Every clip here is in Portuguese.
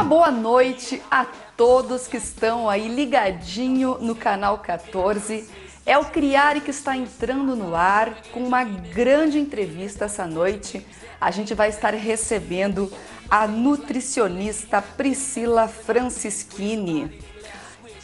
boa noite a todos que estão aí ligadinho no canal 14. É o Criare que está entrando no ar com uma grande entrevista essa noite. A gente vai estar recebendo a nutricionista Priscila Francischini.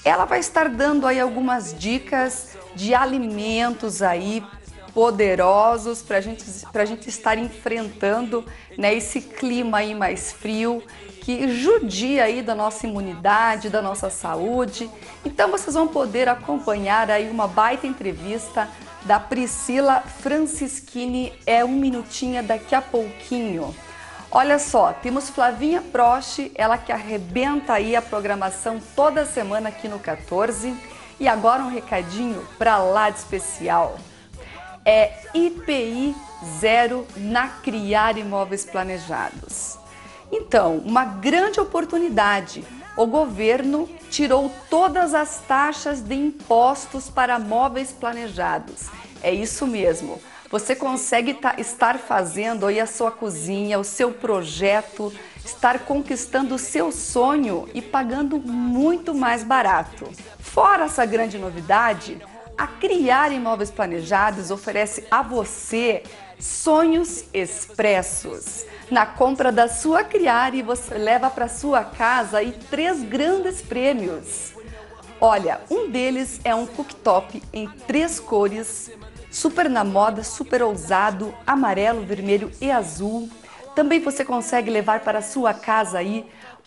Ela vai estar dando aí algumas dicas de alimentos aí poderosos para a gente estar enfrentando, né, esse clima aí mais frio que judia aí da nossa imunidade, da nossa saúde. Então vocês vão poder acompanhar aí uma baita entrevista da Priscila Francischini, um minutinho daqui a pouquinho. Olha só, temos Flavinha Prost, ela que arrebenta aí a programação toda semana aqui no 14. E agora um recadinho para lá de especial. É IPI 0 na Criar Imóveis Planejados. Então, uma grande oportunidade. O governo tirou todas as taxas de impostos para móveis planejados. É isso mesmo. Você consegue estar fazendo aí a sua cozinha, o seu projeto, estar conquistando o seu sonho e pagando muito mais barato. Fora essa grande novidade, a Criar Imóveis Planejados oferece a você sonhos expressos. Na compra da sua Criare, você leva para sua casa aí 3 grandes prêmios. Olha, um deles é um cooktop em 3 cores, super na moda, super ousado, amarelo, vermelho e azul. Também você consegue levar para a sua casa aí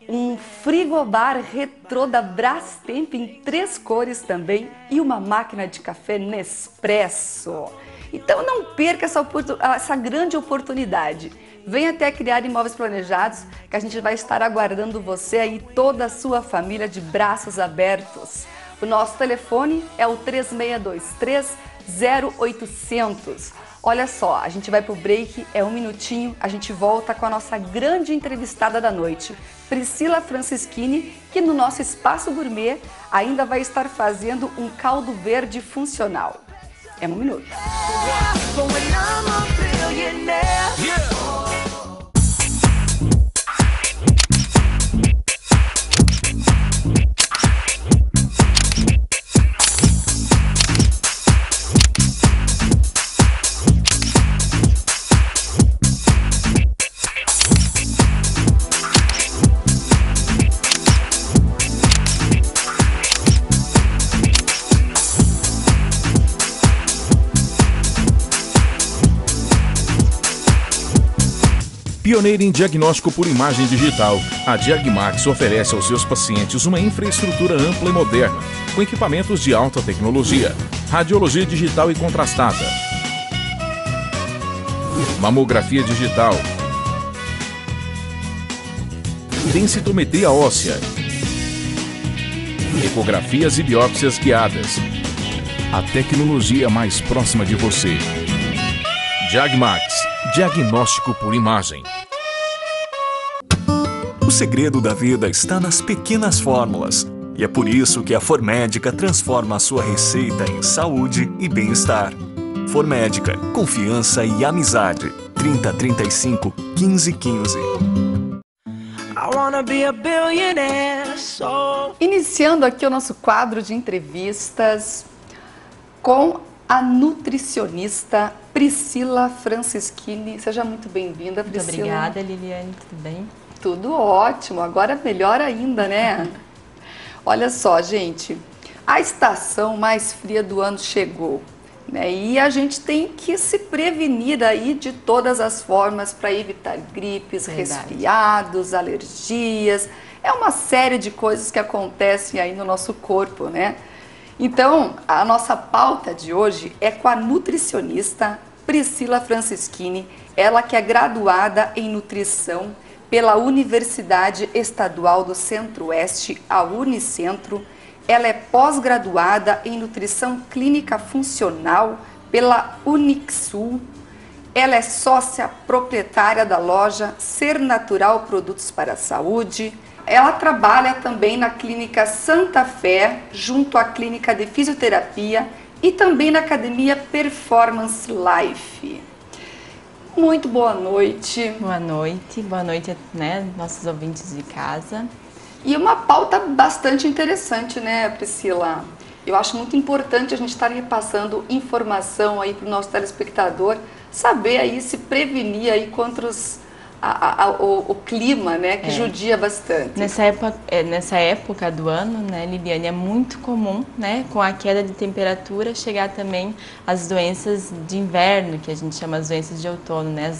um frigobar retrô da Brastemp em 3 cores também e uma máquina de café Nespresso. Então não perca essa grande oportunidade. Venha até Criar Imóveis Planejados que a gente vai estar aguardando você e toda a sua família de braços abertos. O nosso telefone é o 3623-0800. Olha só, a gente vai pro break, é um minutinho, a gente volta com a nossa grande entrevistada da noite, Priscila Francischini, que no nosso Espaço Gourmet ainda vai estar fazendo um caldo verde funcional. É um minuto. Pioneira em diagnóstico por imagem digital, a Diagmax oferece aos seus pacientes uma infraestrutura ampla e moderna, com equipamentos de alta tecnologia, radiologia digital e contrastada, mamografia digital, densitometria óssea, ecografias e biópsias guiadas. A tecnologia mais próxima de você. Diagmax, diagnóstico por imagem. O segredo da vida está nas pequenas fórmulas. E é por isso que a Formédica transforma a sua receita em saúde e bem-estar. Formédica, confiança e amizade. 3035 1515. Iniciando aqui o nosso quadro de entrevistas com a nutricionista Priscila Francischini. Seja muito bem-vinda, Priscila. Muito obrigada, Liliane. Tudo bem? Tudo ótimo. Agora melhor ainda, né? Olha só, gente. A estação mais fria do ano chegou, né? E a gente tem que se prevenir aí de todas as formas para evitar gripes, resfriados, alergias. É uma série de coisas que acontecem aí no nosso corpo, né? Então, a nossa pauta de hoje é com a nutricionista Priscila Francischini, ela que é graduada em nutrição pela Universidade Estadual do Centro-Oeste, a Unicentro. Ela é pós-graduada em nutrição clínica funcional pela Unixul. Ela é sócia proprietária da loja Ser Natural Produtos para a Saúde. Ela trabalha também na Clínica Santa Fé, junto à Clínica de Fisioterapia e também na Academia Performance Life. Muito boa noite. Boa noite, né, nossos ouvintes de casa. E uma pauta bastante interessante, né, Priscila? Eu acho muito importante a gente estar repassando informação aí para o nosso telespectador, saber aí se prevenir aí contra o clima, né, que judia bastante. Nessa época do ano, né, Liliane, é muito comum, né, com a queda de temperatura, chegar também as doenças de inverno, que a gente chama as doenças de outono, né,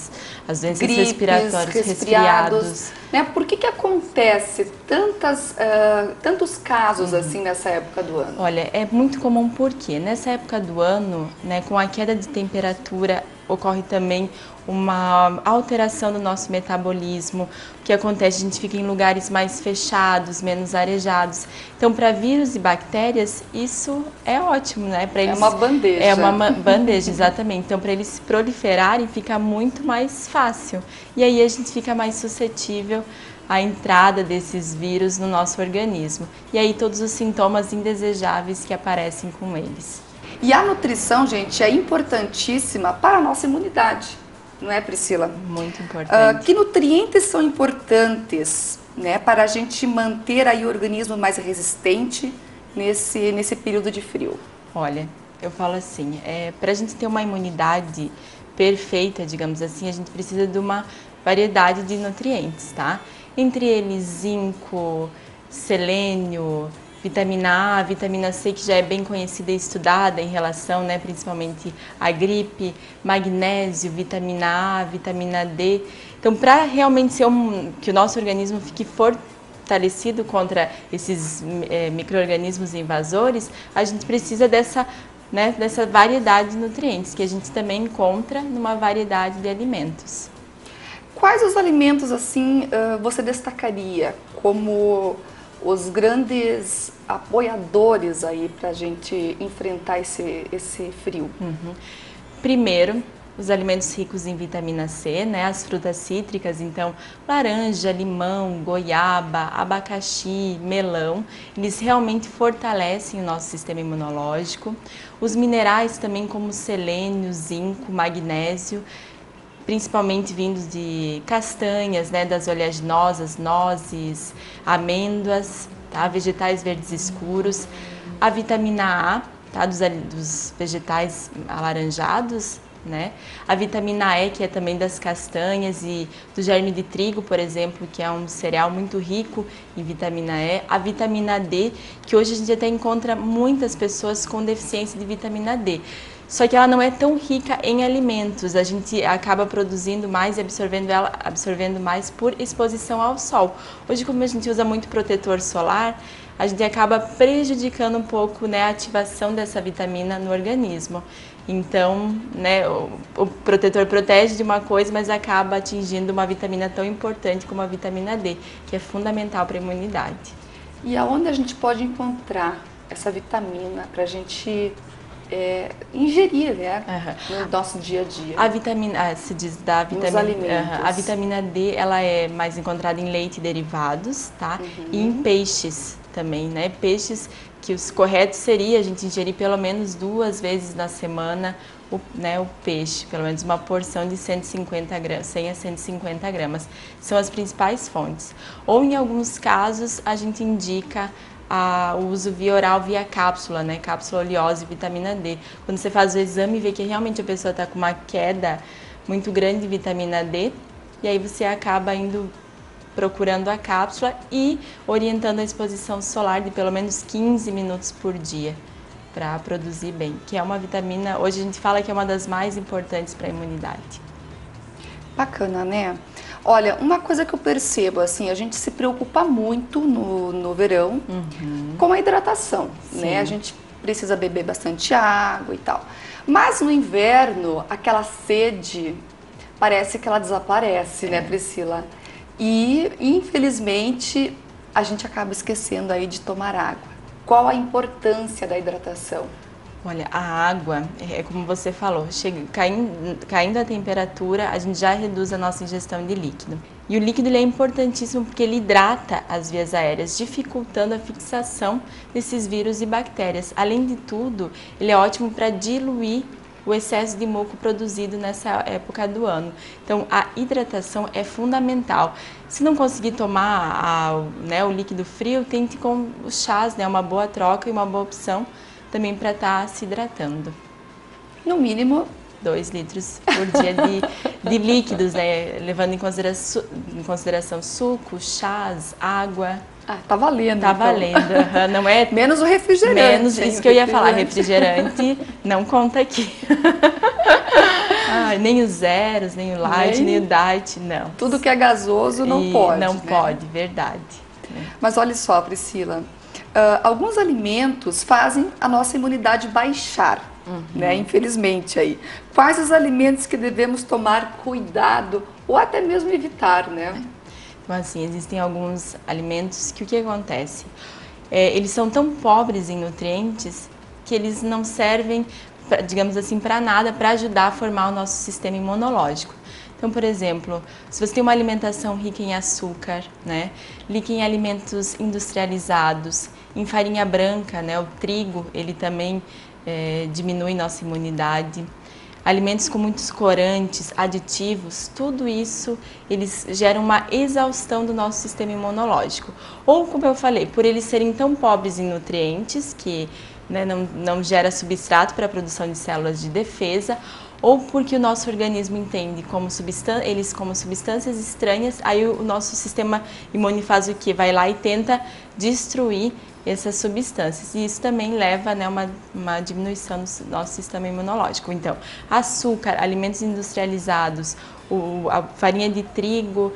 as doenças Gripes, respiratórias, resfriados. Né? Por que acontece tantos casos assim nessa época do ano? Olha, é muito comum porque nessa época do ano, né, com a queda de temperatura, ocorre também uma alteração do nosso metabolismo. O que acontece? A gente fica em lugares mais fechados, menos arejados. Então, para vírus e bactérias, isso é ótimo, né? Para eles, é uma bandeja. É uma bandeja, exatamente. Então, para eles se proliferarem, fica muito mais fácil. E aí a gente fica mais suscetível à entrada desses vírus no nosso organismo. E aí todos os sintomas indesejáveis que aparecem com eles. E a nutrição, gente, é importantíssima para a nossa imunidade, não é, Priscila? Muito importante. Que nutrientes são importantes, né, para a gente manter aí o organismo mais resistente nesse período de frio? Olha, eu falo assim, para a gente ter uma imunidade perfeita, digamos assim, a gente precisa de uma variedade de nutrientes, tá? Entre eles zinco, selênio, vitamina A, vitamina C, que já é bem conhecida e estudada em relação, né, principalmente à gripe, magnésio, vitamina A, vitamina D. Então, para realmente ser que o nosso organismo fique fortalecido contra esses micro-organismos invasores, a gente precisa dessa variedade de nutrientes, que a gente também encontra numa variedade de alimentos. Quais os alimentos, assim, você destacaria como os grandes apoiadores aí para a gente enfrentar esse frio? Primeiro, os alimentos ricos em vitamina C, né? As frutas cítricas, então laranja, limão, goiaba, abacaxi, melão, eles realmente fortalecem o nosso sistema imunológico. Os minerais também, como selênio, zinco, magnésio, principalmente vindos de castanhas, né, das oleaginosas, nozes, amêndoas, tá, vegetais verdes escuros, a vitamina A, tá, dos vegetais alaranjados, né, a vitamina E, que é também das castanhas e do germe de trigo, por exemplo, que é um cereal muito rico em vitamina E, a vitamina D, que hoje a gente até encontra muitas pessoas com deficiência de vitamina D. Só que ela não é tão rica em alimentos, a gente acaba produzindo mais e absorvendo mais por exposição ao sol. Hoje, como a gente usa muito protetor solar, a gente acaba prejudicando um pouco, né, a ativação dessa vitamina no organismo. Então, né, o protetor protege de uma coisa, mas acaba atingindo uma vitamina tão importante como a vitamina D, que é fundamental para a imunidade. E aonde a gente pode encontrar essa vitamina para a gente ingerir, né, no nosso dia a dia? A vitamina, se diz da vitamina, nos alimentos. A vitamina D, ela é mais encontrada em leite e derivados, tá? E em peixes também, né? Peixes que os corretos seria a gente ingerir pelo menos 2 vezes na semana o peixe, pelo menos uma porção de 150 gramas, 100 a 150 gramas. São as principais fontes. Ou em alguns casos a gente indica o uso via oral, via cápsula, né? Cápsula oleosa e vitamina D. Quando você faz o exame e vê que realmente a pessoa está com uma queda muito grande de vitamina D, e aí você acaba indo procurando a cápsula e orientando a exposição solar de pelo menos 15 minutos por dia para produzir bem, que é uma vitamina, hoje a gente fala que é uma das mais importantes para a imunidade. Bacana, né? Olha, uma coisa que eu percebo, assim, a gente se preocupa muito no verão com a hidratação, né? A gente precisa beber bastante água e tal. Mas no inverno, aquela sede, parece que ela desaparece, né, Priscila? E, infelizmente, a gente acaba esquecendo aí de tomar água. Qual a importância da hidratação? Olha, a água, é como você falou, caindo a temperatura, a gente já reduz a nossa ingestão de líquido. E o líquido ele é importantíssimo porque ele hidrata as vias aéreas, dificultando a fixação desses vírus e bactérias. Além de tudo, ele é ótimo para diluir o excesso de muco produzido nessa época do ano. Então, a hidratação é fundamental. Se não conseguir tomar o líquido frio, tente com os chás, né? Uma boa troca e uma boa opção também para estar se hidratando. No mínimo 2 litros por dia de líquidos, né? Levando em consideração suco, chás, água. Ah, tá valendo. Tá então. valendo. Não é menos o refrigerante. Menos isso que eu ia falar, refrigerante não conta aqui. Nem os zeros, nem o light, nem o diet, não. Tudo que é gasoso não pode. Não né? pode, verdade. Mas olha só, Priscila, alguns alimentos fazem a nossa imunidade baixar, né? Infelizmente aí. Quais os alimentos que devemos tomar cuidado ou até mesmo evitar, né? Então, assim, existem alguns alimentos que o que acontece? Eles são tão pobres em nutrientes que eles não servem, digamos assim, para nada, para ajudar a formar o nosso sistema imunológico. Então, por exemplo, se você tem uma alimentação rica em açúcar, né, rica em alimentos industrializados, em farinha branca, né, o trigo, ele também diminui nossa imunidade. Alimentos com muitos corantes, aditivos, tudo isso, eles geram uma exaustão do nosso sistema imunológico. Ou, como eu falei, por eles serem tão pobres em nutrientes, que né, não gera substrato para a produção de células de defesa, ou porque o nosso organismo entende eles como substâncias estranhas, aí o nosso sistema imune faz o quê? Vai lá e tenta destruir essas substâncias. E isso também leva, né, uma diminuição do nosso sistema imunológico. Então, açúcar, alimentos industrializados, a farinha de trigo,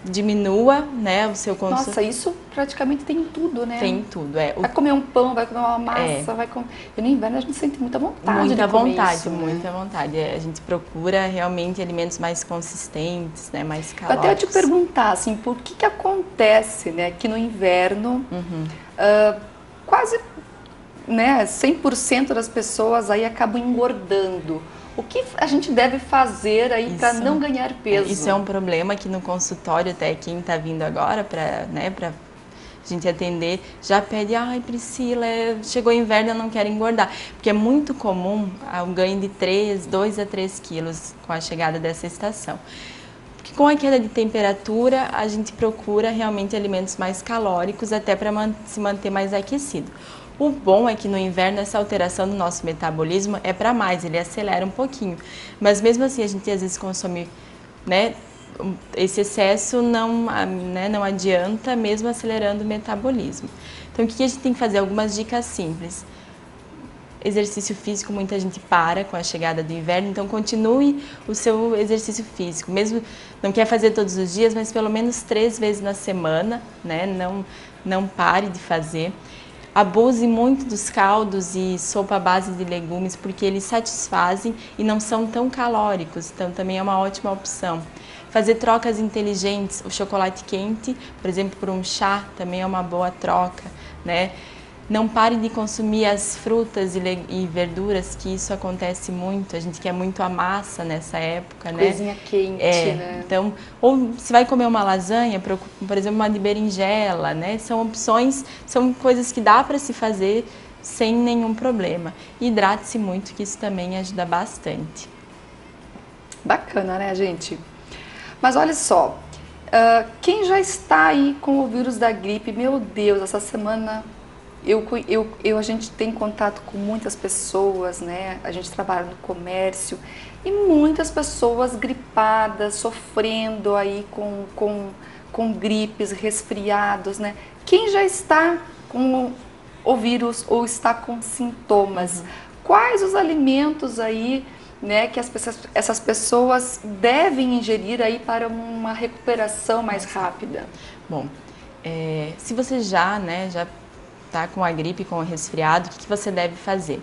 diminua, né, o seu consumo. Nossa, isso praticamente tem tudo, né? Tem tudo, Vai comer um pão, vai comer uma massa, vai comer... E no inverno a gente sente muita vontade muita de comer vontade, isso, muita né? vontade. A gente procura realmente alimentos mais consistentes, né, mais calóricos. Eu até ia te perguntar, assim, por que acontece, né, que no inverno quase, né, 100% das pessoas aí acabam engordando. O que a gente deve fazer aí para não ganhar peso? Isso é um problema que no consultório, até quem está vindo agora para a gente atender, já pede, ai Priscila, chegou o inverno, eu não quero engordar. Porque é muito comum um ganho de 2 a 3 quilos com a chegada dessa estação. Porque com a queda de temperatura, a gente procura realmente alimentos mais calóricos, até para se manter mais aquecido. O bom é que no inverno essa alteração do nosso metabolismo é para mais, ele acelera um pouquinho. Mas mesmo assim a gente às vezes consome, né, esse excesso não adianta, mesmo acelerando o metabolismo. Então o que a gente tem que fazer? Algumas dicas simples. Exercício físico, muita gente para com a chegada do inverno, então continue o seu exercício físico. Mesmo não quer fazer todos os dias, mas pelo menos 3 vezes na semana, né? Não pare de fazer. Abuse muito dos caldos e sopa à base de legumes, porque eles satisfazem e não são tão calóricos, então também é uma ótima opção. Fazer trocas inteligentes, o chocolate quente, por exemplo, por um chá, também é uma boa troca, né? Não pare de consumir as frutas e verduras, que isso acontece muito. A gente quer muito a massa nessa época, né? Coisinha quente, né? Então, ou se vai comer uma lasanha, por exemplo, uma de berinjela, né? São opções, são coisas que dá para se fazer sem nenhum problema. Hidrate-se muito, que isso também ajuda bastante. Bacana, né, gente? Mas olha só, quem já está aí com o vírus da gripe, meu Deus, essa semana... a gente tem contato com muitas pessoas, né? A gente trabalha no comércio e muitas pessoas gripadas, sofrendo aí com gripes, resfriados, né? Quem já está com o vírus ou está com sintomas, quais os alimentos aí, né, que essas pessoas devem ingerir aí para uma recuperação mais rápida? Bom, se você já tá com a gripe, com o resfriado, o que você deve fazer?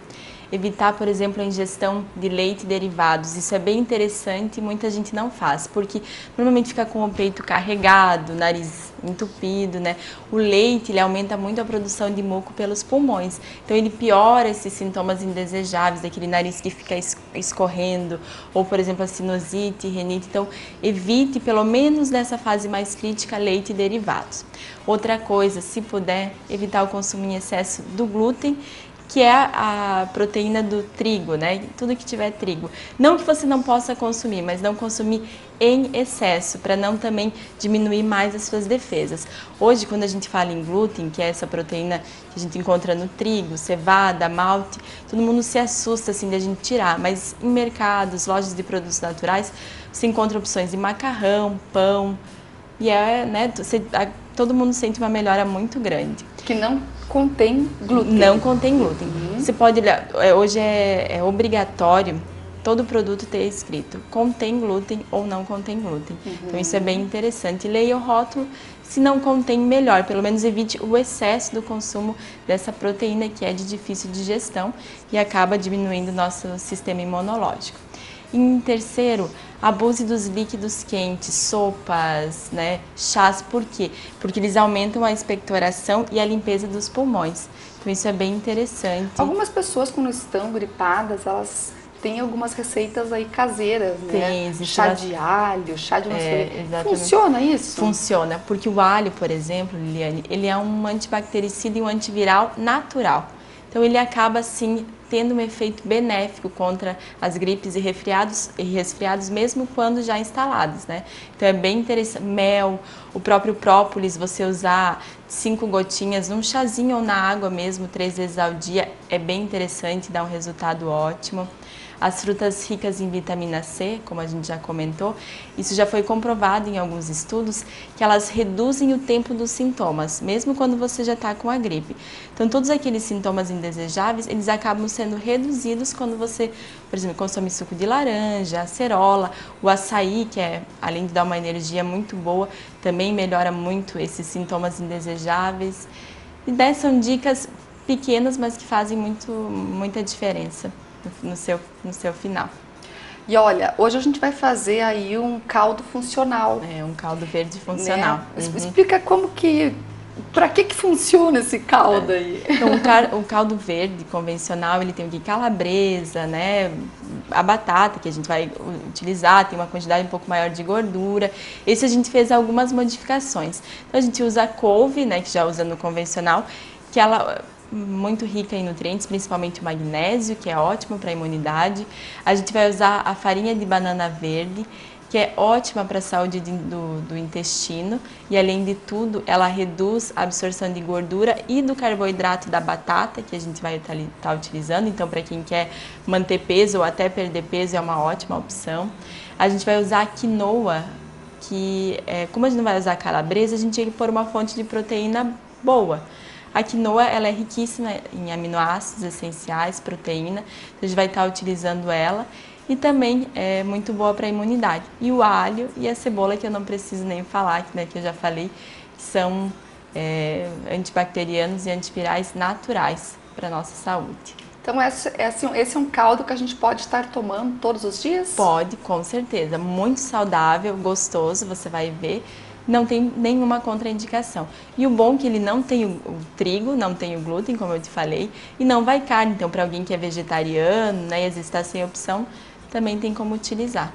Evitar, por exemplo, a ingestão de leite e derivados. Isso é bem interessante e muita gente não faz, porque normalmente fica com o peito carregado, nariz entupido, né? O leite, ele aumenta muito a produção de muco pelos pulmões. Então, ele piora esses sintomas indesejáveis, aquele nariz que fica escorrendo, ou, por exemplo, a sinusite, rinite. Então, evite, pelo menos nessa fase mais crítica, leite e derivados. Outra coisa, se puder, evitar o consumo em excesso do glúten, que é a proteína do trigo, né? Tudo que tiver trigo. Não que você não possa consumir, mas não consumir em excesso, para não também diminuir mais as suas defesas. Hoje, quando a gente fala em glúten, que é essa proteína que a gente encontra no trigo, cevada, malte, todo mundo se assusta assim de a gente tirar, mas em mercados, lojas de produtos naturais, você encontra opções de macarrão, pão, e né, todo mundo sente uma melhora muito grande. Que não contém glúten. Não contém glúten. Você pode olhar, hoje é obrigatório todo produto ter escrito contém glúten ou não contém glúten. Então isso é bem interessante. Leia o rótulo, se não contém, melhor. Pelo menos evite o excesso do consumo dessa proteína que é de difícil digestão e acaba diminuindo o nosso sistema imunológico. Em terceiro, abuse dos líquidos quentes, sopas, né, chás. Por quê? Porque eles aumentam a expectoração e a limpeza dos pulmões. Então isso é bem interessante. Algumas pessoas, quando estão gripadas, elas têm algumas receitas aí caseiras, né? Tem, chá de alho, chá de exatamente. Funciona isso? Funciona, porque o alho, por exemplo, Liliane, ele é um antibactericida e um antiviral natural. Então ele acaba, sim, tendo um efeito benéfico contra as gripes e resfriados, mesmo quando já instalados, né? Então é bem interessante. Mel, o próprio própolis, você usar 5 gotinhas num chazinho ou na água mesmo, 3 vezes ao dia, é bem interessante, dá um resultado ótimo. As frutas ricas em vitamina C, como a gente já comentou, isso já foi comprovado em alguns estudos, que elas reduzem o tempo dos sintomas, mesmo quando você já está com a gripe. Então, todos aqueles sintomas indesejáveis, eles acabam sendo reduzidos quando você, por exemplo, consome suco de laranja, acerola, o açaí, que além de dar uma energia muito boa, também melhora muito esses sintomas indesejáveis. E são dicas pequenas, mas que fazem muita diferença no seu final. E olha, hoje a gente vai fazer aí um caldo funcional. Um caldo verde funcional. Né? Explica para que funciona esse caldo aí? Então, o caldo verde convencional, ele tem aqui calabresa, né? A batata que a gente vai utilizar tem uma quantidade um pouco maior de gordura. Esse a gente fez algumas modificações. Então a gente usa a couve, né? Que já usa no convencional, que ela muito rica em nutrientes, principalmente o magnésio, que é ótimo para a imunidade. A gente vai usar a farinha de banana verde, que é ótima para a saúde do intestino e, além de tudo, ela reduz a absorção de gordura e do carboidrato da batata, que a gente vai estar utilizando. Então, para quem quer manter peso ou até perder peso, é uma ótima opção. A gente vai usar a quinoa, que, como a gente não vai usar a calabresa, a gente tem que pôr uma fonte de proteína boa. A quinoa, ela é riquíssima em aminoácidos essenciais, proteína, então a gente vai estar utilizando ela e também é muito boa para a imunidade. E o alho e a cebola, que eu não preciso nem falar, né, que eu já falei, que são antibacterianos e antivirais naturais para a nossa saúde. Então esse é um caldo que a gente pode estar tomando todos os dias? Pode, com certeza. Muito saudável, gostoso, você vai ver. Não tem nenhuma contraindicação. E o bom é que ele não tem o trigo, não tem o glúten, como eu te falei, e não vai carne. Então, para alguém que é vegetariano, né, e às vezes está sem opção, também tem como utilizar.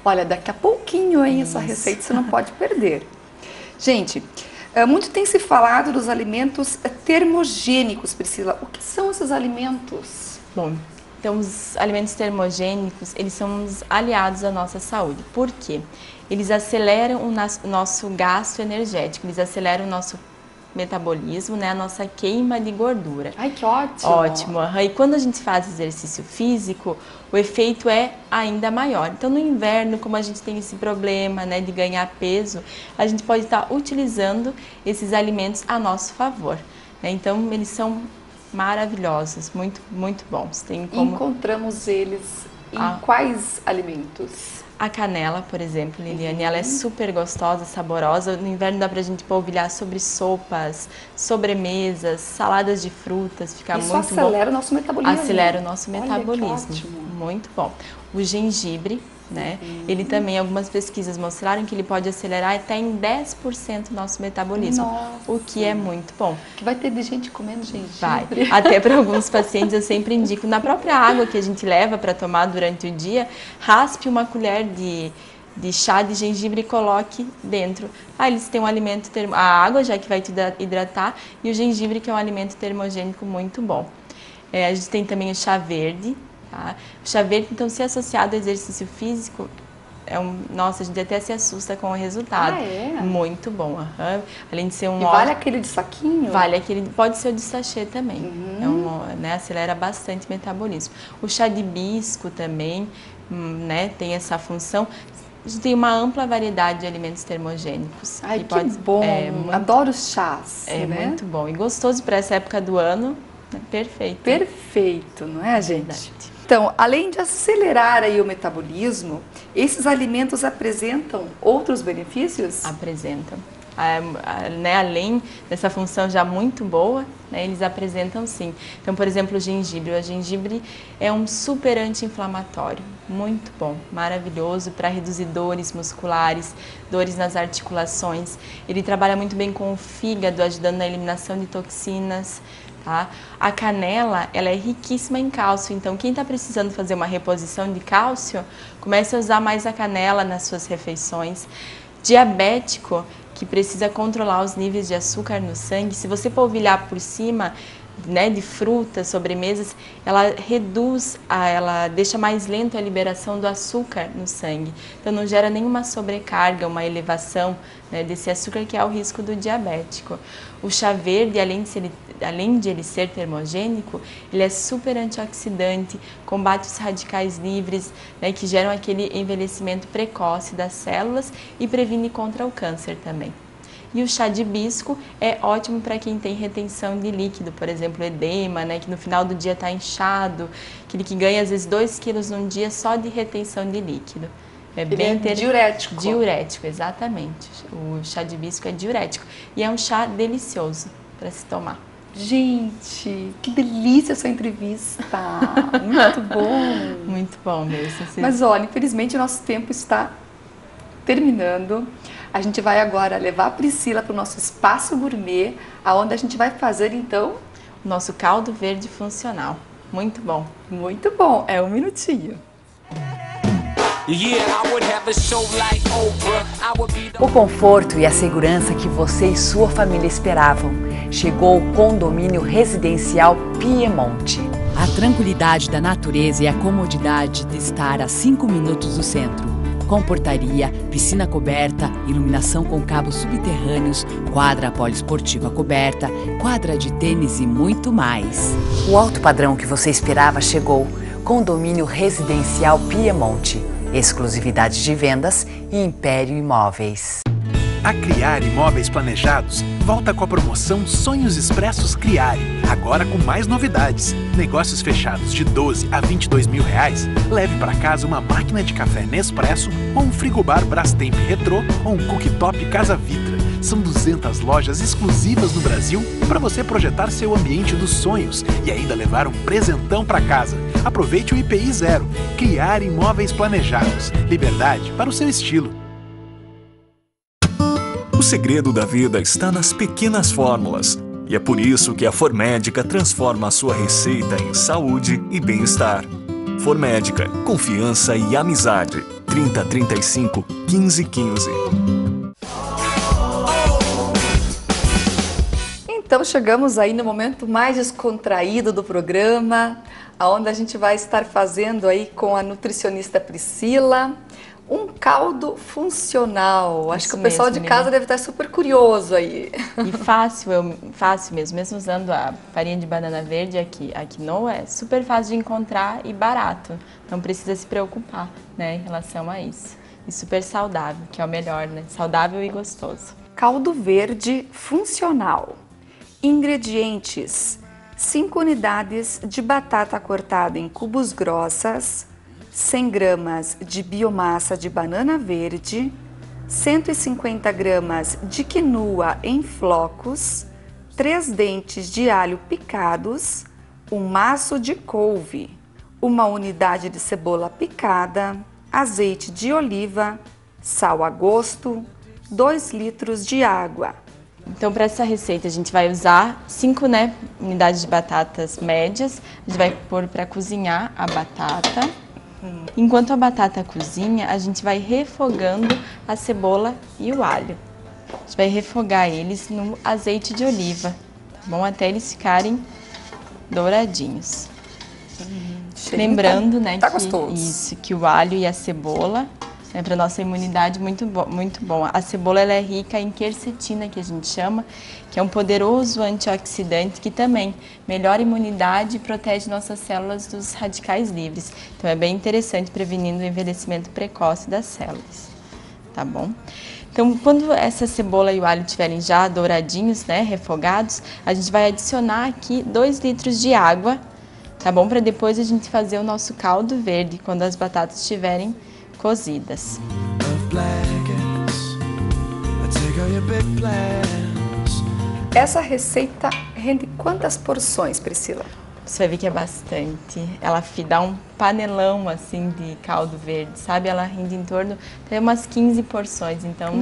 Olha, daqui a pouquinho aí essa receita você não pode perder. Gente, muito tem se falado dos alimentos termogênicos, Priscila. O que são esses alimentos? Bom, então os alimentos termogênicos, eles são os aliados à nossa saúde. Por quê? Eles aceleram o nosso gasto energético, eles aceleram o nosso metabolismo, né, a nossa queima de gordura. Ai, que ótimo! Ótimo. E quando a gente faz exercício físico, o efeito é ainda maior. Então, no inverno, como a gente tem esse problema, né, de ganhar peso, a gente pode estar utilizando esses alimentos a nosso favor, né? Então, eles são maravilhosos, muito, muito bons. Encontramos eles em quais alimentos? A canela, por exemplo, Liliane, ela é super gostosa, saborosa. No inverno dá pra gente polvilhar sobre sopas, sobremesas, saladas de frutas, fica muito bom. Isso acelera o nosso metabolismo. Acelera o nosso metabolismo. Olha, que ótimo. Muito bom. O gengibre, né? Ele também, algumas pesquisas mostraram que ele pode acelerar até em 10% o nosso metabolismo. Nossa. O que é muito bom. Que vai ter de gente comendo gengibre. Vai. Até para alguns pacientes eu sempre indico, na própria água que a gente leva para tomar durante o dia, raspe uma colher de chá de gengibre e coloque dentro. Eles têm um alimento a água, já que vai te hidratar, e o gengibre, que é um alimento termogênico muito bom. A gente tem também o chá verde, tá? O chá verde, então, se associado ao exercício físico, nossa, a gente até se assusta com o resultado. Ah, é? Muito bom. Além de ser um E vale aquele de saquinho? Vale aquele, pode ser o de sachê também. Acelera bastante o metabolismo. O chá de hibisco também, né, tem essa função. A gente tem uma ampla variedade de alimentos termogênicos. Ai, que bom! Adoro os chás. É, né? muito bom. E gostoso para essa época do ano. Perfeito. Perfeito, não é, gente? Verdade. Então, além de acelerar aí o metabolismo, esses alimentos apresentam outros benefícios? Apresentam. Além dessa função já muito boa, né, eles apresentam sim. Então, por exemplo, o gengibre. O gengibre é um super anti-inflamatório, muito bom, maravilhoso para reduzir dores musculares, dores nas articulações. Ele trabalha muito bem com o fígado, ajudando na eliminação de toxinas. Tá? A canela, ela é riquíssima em cálcio, então quem está precisando fazer uma reposição de cálcio, comece a usar mais a canela nas suas refeições. Diabético, que precisa controlar os níveis de açúcar no sangue, se você polvilhar por cima, né, de frutas, sobremesas, ela reduz, ela deixa mais lento a liberação do açúcar no sangue. Então não gera nenhuma sobrecarga, uma elevação, né, desse açúcar, que é o risco do diabético. O chá verde, além de ele ser termogênico, ele é super antioxidante, combate os radicais livres, né, que geram aquele envelhecimento precoce das células e previne contra o câncer também. E o chá de hibisco é ótimo para quem tem retenção de líquido, por exemplo, edema, né, que no final do dia está inchado, aquele que ganha às vezes 2 quilos num dia só de retenção de líquido. Ele é diurético. Diurético, exatamente. O chá de hibisco é diurético e é um chá delicioso para se tomar. Gente, que delícia essa entrevista! Muito bom! Muito bom mesmo. Mas olha, infelizmente o nosso tempo está terminando. A gente vai agora levar a Priscila para o nosso espaço gourmet, aonde a gente vai fazer então o nosso caldo verde funcional. Muito bom. Muito bom. É um minutinho. O conforto e a segurança que você e sua família esperavam. Chegou o condomínio residencial Piemonte. A tranquilidade da natureza e a comodidade de estar a 5 minutos do centro. Com portaria, piscina coberta, iluminação com cabos subterrâneos, quadra poliesportiva coberta, quadra de tênis e muito mais. O alto padrão que você esperava chegou. Condomínio residencial Piemonte. Exclusividade de vendas e Império Imóveis. A Criare Imóveis Planejados volta com a promoção Sonhos Expressos Criare, agora com mais novidades. Negócios fechados de 12 a 22 mil reais, leve para casa uma máquina de café Nespresso ou um frigobar Brastemp Retrô ou um cooktop Casa Vitra. São 200 lojas exclusivas no Brasil para você projetar seu ambiente dos sonhos e ainda levar um presentão para casa. Aproveite o IPI zero. Criare Imóveis Planejados. Liberdade para o seu estilo. O segredo da vida está nas pequenas fórmulas. E é por isso que a Formédica transforma a sua receita em saúde e bem-estar. Formédica, confiança e amizade. 3035 1515. Então chegamos aí no momento mais descontraído do programa, onde a gente vai estar fazendo aí com a nutricionista Priscila um caldo funcional. Acho que o pessoal de casa deve estar super curioso aí. E fácil mesmo usando a farinha de banana verde, a quinoa, é super fácil de encontrar e barato. Não precisa se preocupar, né, em relação a isso. E super saudável, que é o melhor, né? Saudável e gostoso. Caldo verde funcional. Ingredientes: 5 unidades de batata cortada em cubos grossas, 100 gramas de biomassa de banana verde, 150 gramas de quinoa em flocos, 3 dentes de alho picados, um maço de couve, 1 unidade de cebola picada, azeite de oliva, sal a gosto, 2 litros de água. Então, para essa receita, a gente vai usar 5 unidades de batatas médias. A gente vai pôr para cozinhar a batata. Enquanto a batata cozinha, a gente vai refogando a cebola e o alho. A gente vai refogar eles no azeite de oliva, tá bom? Até eles ficarem douradinhos. Lembrando, né, tá gostoso. que o alho e a cebola, né, para nossa imunidade muito bom. A cebola ela é rica em quercetina, que a gente chama, que é um poderoso antioxidante que também melhora a imunidade e protege nossas células dos radicais livres. Então é bem interessante, prevenindo o envelhecimento precoce das células, tá bom? Então, quando essa cebola e o alho estiverem já douradinhos, né, refogados, a gente vai adicionar aqui 2 litros de água, tá bom? Para depois a gente fazer o nosso caldo verde, quando as batatas estiverem cozidas. Essa receita rende quantas porções, Priscila? Você vai ver que é bastante. Ela dá um panelão assim de caldo verde, sabe? Ela rende em torno de umas 15 porções, então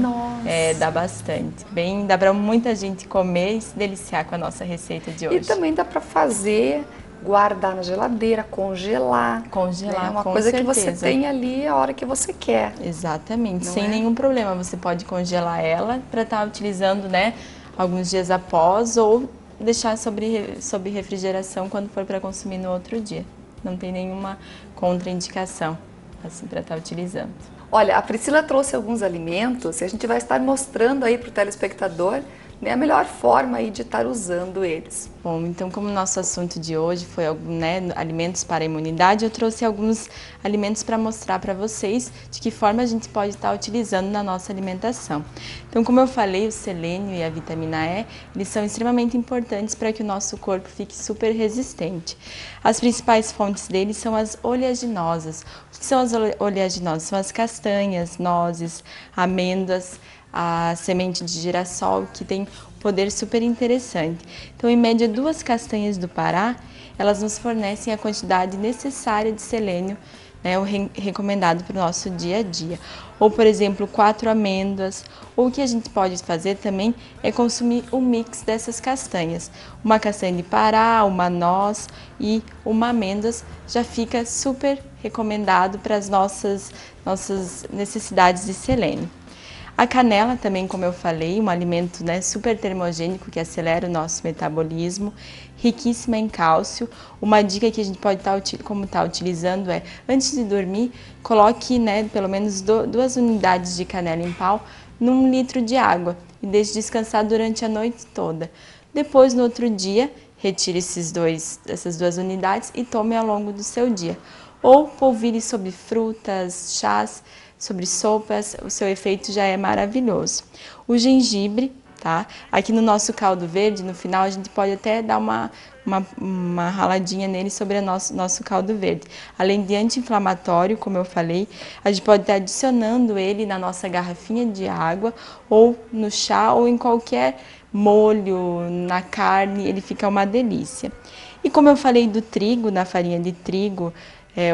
dá bastante. Dá para muita gente comer e se deliciar com a nossa receita de hoje. E também dá para fazer, guardar na geladeira, congelar. Congelar, é uma com coisa certeza. Que você tem ali a hora que você quer. Exatamente, Não sem é? nenhum problema. Você pode congelar ela para estar utilizando, né, alguns dias após ou deixar sob refrigeração quando for para consumir no outro dia. Não tem nenhuma contraindicação assim para estar utilizando. Olha, a Priscila trouxe alguns alimentos e a gente vai estar mostrando aí para o telespectador, né, a melhor forma aí de estar usando eles. Bom, então como o nosso assunto de hoje foi, né, alimentos para a imunidade, eu trouxe alguns alimentos para mostrar para vocês de que forma a gente pode estar utilizando na nossa alimentação. Então, como eu falei, o selênio e a vitamina E, eles são extremamente importantes para que o nosso corpo fique super resistente. As principais fontes deles são as oleaginosas. O que são as oleaginosas? São as castanhas, nozes, amêndoas, a semente de girassol, que tem um poder super interessante. Então, em média, 2 castanhas do Pará, elas nos fornecem a quantidade necessária de selênio, né, o recomendado para o nosso dia a dia. Ou, por exemplo, 4 amêndoas. Ou o que a gente pode fazer também é consumir um mix dessas castanhas. Uma castanha de Pará, uma noz e uma amêndoas já fica super recomendado para as nossas necessidades de selênio. A canela também, como eu falei, um alimento, né, super termogênico que acelera o nosso metabolismo, riquíssima em cálcio. Uma dica que a gente pode estar utilizando é, antes de dormir, coloque, né, pelo menos 2 unidades de canela em pau num litro de água e deixe descansar durante a noite toda. Depois, no outro dia, retire essas 2 unidades e tome ao longo do seu dia. Ou polvilhe sobre frutas, chás, sobre sopas, o seu efeito já é maravilhoso. O gengibre, tá? Aqui no nosso caldo verde, no final, a gente pode até dar uma raladinha nele sobre o nosso caldo verde. Além de anti-inflamatório, como eu falei, a gente pode estar adicionando ele na nossa garrafinha de água, ou no chá, ou em qualquer molho, na carne, ele fica uma delícia. E como eu falei do trigo, na farinha de trigo,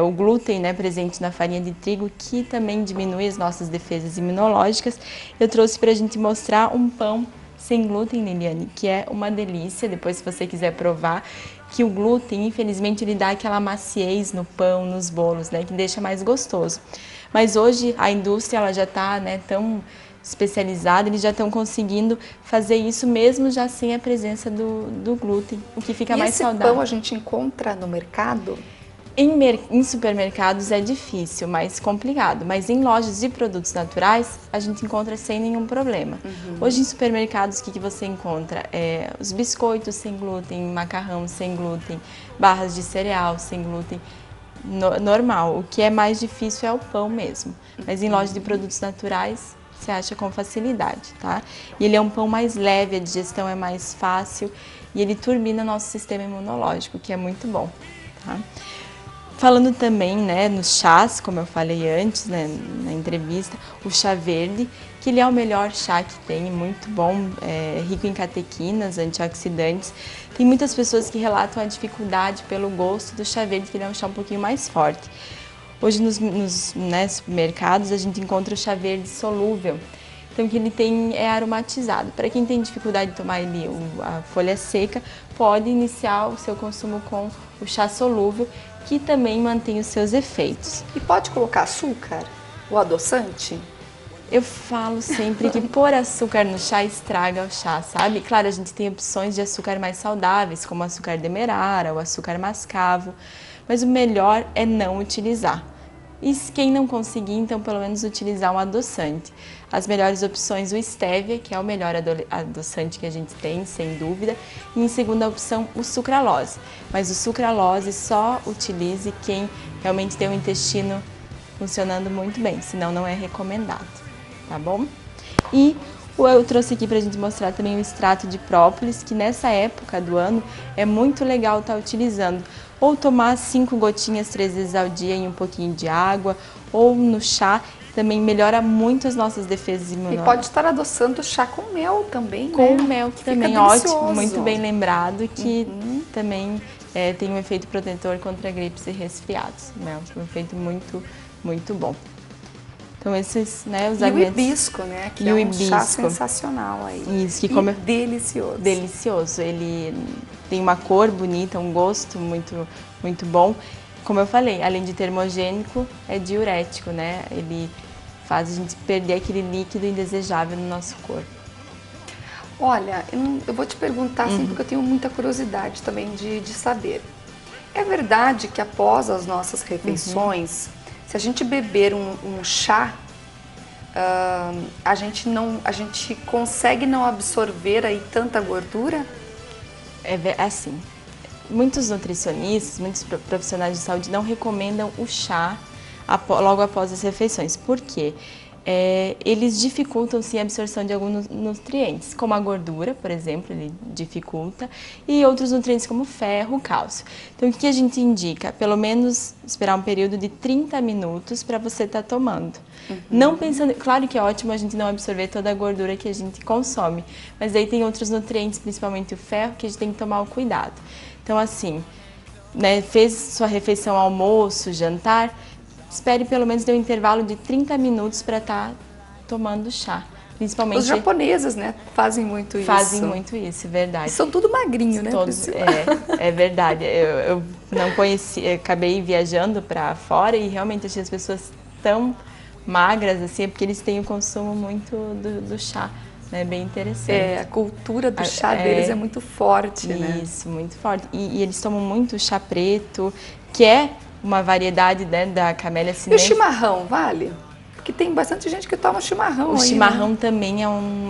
o glúten, né, presente na farinha de trigo, que também diminui as nossas defesas imunológicas, eu trouxe para a gente mostrar um pão sem glúten, Liliane, que é uma delícia. Depois, se você quiser provar, que o glúten, infelizmente, ele dá aquela maciez no pão, nos bolos, né, que deixa mais gostoso. Mas hoje a indústria ela já está, né, tão especializada, eles já estão conseguindo fazer isso mesmo já sem a presença do glúten, o que fica mais saudável. E esse pão a gente encontra no mercado? Em supermercados é difícil, mais complicado, mas em lojas de produtos naturais a gente encontra sem nenhum problema. Hoje em supermercados o que você encontra? Os biscoitos sem glúten, macarrão sem glúten, barras de cereal sem glúten, normal. O que é mais difícil é o pão mesmo, mas em lojas de produtos naturais você acha com facilidade, tá? E ele é um pão mais leve, a digestão é mais fácil e ele turbina nosso sistema imunológico, que é muito bom, tá? Falando também, né, nos chás, como eu falei antes, né, na entrevista, o chá verde, que ele é o melhor chá que tem, muito bom, rico em catequinas, antioxidantes. Tem muitas pessoas que relatam a dificuldade pelo gosto do chá verde, que ele é um chá um pouquinho mais forte. Hoje nos supermercados a gente encontra o chá verde solúvel, então que ele é aromatizado. Para quem tem dificuldade de tomar a folha seca, pode iniciar o seu consumo com o chá solúvel, que também mantém os seus efeitos. E pode colocar açúcar ou adoçante? Eu falo sempre que pôr açúcar no chá estraga o chá, sabe? Claro, a gente tem opções de açúcar mais saudáveis, como o açúcar demerara, o açúcar mascavo, mas o melhor é não utilizar. E quem não conseguir, então, pelo menos utilizar um adoçante. As melhores opções, o stevia, que é o melhor adoçante que a gente tem, sem dúvida. E em segunda opção, o sucralose. Mas o sucralose só utilize quem realmente tem o intestino funcionando muito bem, senão não é recomendado. Tá bom? E eu trouxe aqui pra gente mostrar também o extrato de própolis, que nessa época do ano é muito legal estar utilizando. Ou tomar 5 gotinhas 3 vezes ao dia em um pouquinho de água, ou no chá, também melhora muito as nossas defesas imunológicas. E pode estar adoçando chá com mel também, com né? mel, que também é ótimo, muito bem lembrado, que também tem um efeito protetor contra gripes e resfriados. Mel, um efeito muito, muito bom. Então esses, né, os alimentos... E o hibisco, né, que e é um hibisco. chá sensacional aí. Isso, que come... delicioso. Delicioso, ele tem uma cor bonita, um gosto muito, muito bom. Como eu falei, além de termogênico, é diurético, né, ele faz a gente perder aquele líquido indesejável no nosso corpo. Olha, eu vou te perguntar, assim, porque eu tenho muita curiosidade também de saber. É verdade que após as nossas refeições, se a gente beber um chá, a gente consegue não absorver aí tanta gordura? É assim, muitos nutricionistas, muitos profissionais de saúde não recomendam o chá logo após as refeições. Por quê? Eles dificultam sim a absorção de alguns nutrientes, como a gordura, por exemplo, ele dificulta, e outros nutrientes como ferro, cálcio. Então, o que a gente indica? Pelo menos esperar um período de 30 minutos para você estar tomando. Não pensando, claro que é ótimo a gente não absorver toda a gordura que a gente consome, mas aí tem outros nutrientes, principalmente o ferro, que a gente tem que tomar o cuidado. Então, assim, né, fez sua refeição, almoço, jantar, espere pelo menos ter um intervalo de 30 minutos para estar tomando chá. Principalmente... Os japoneses, né, fazem muito isso. Fazem muito isso, é verdade. E são tudo magrinho, né, todos, é verdade. Eu não conheci, acabei viajando para fora e realmente achei as pessoas tão magras, assim, é porque eles têm o consumo muito do chá. É bem interessante. A cultura do chá deles é muito forte, né? Isso, muito forte. E eles tomam muito chá preto, que é uma variedade, né, da Camellia sinensis. E o chimarrão, vale? Porque tem bastante gente que toma chimarrão. O aí, chimarrão, né? Também é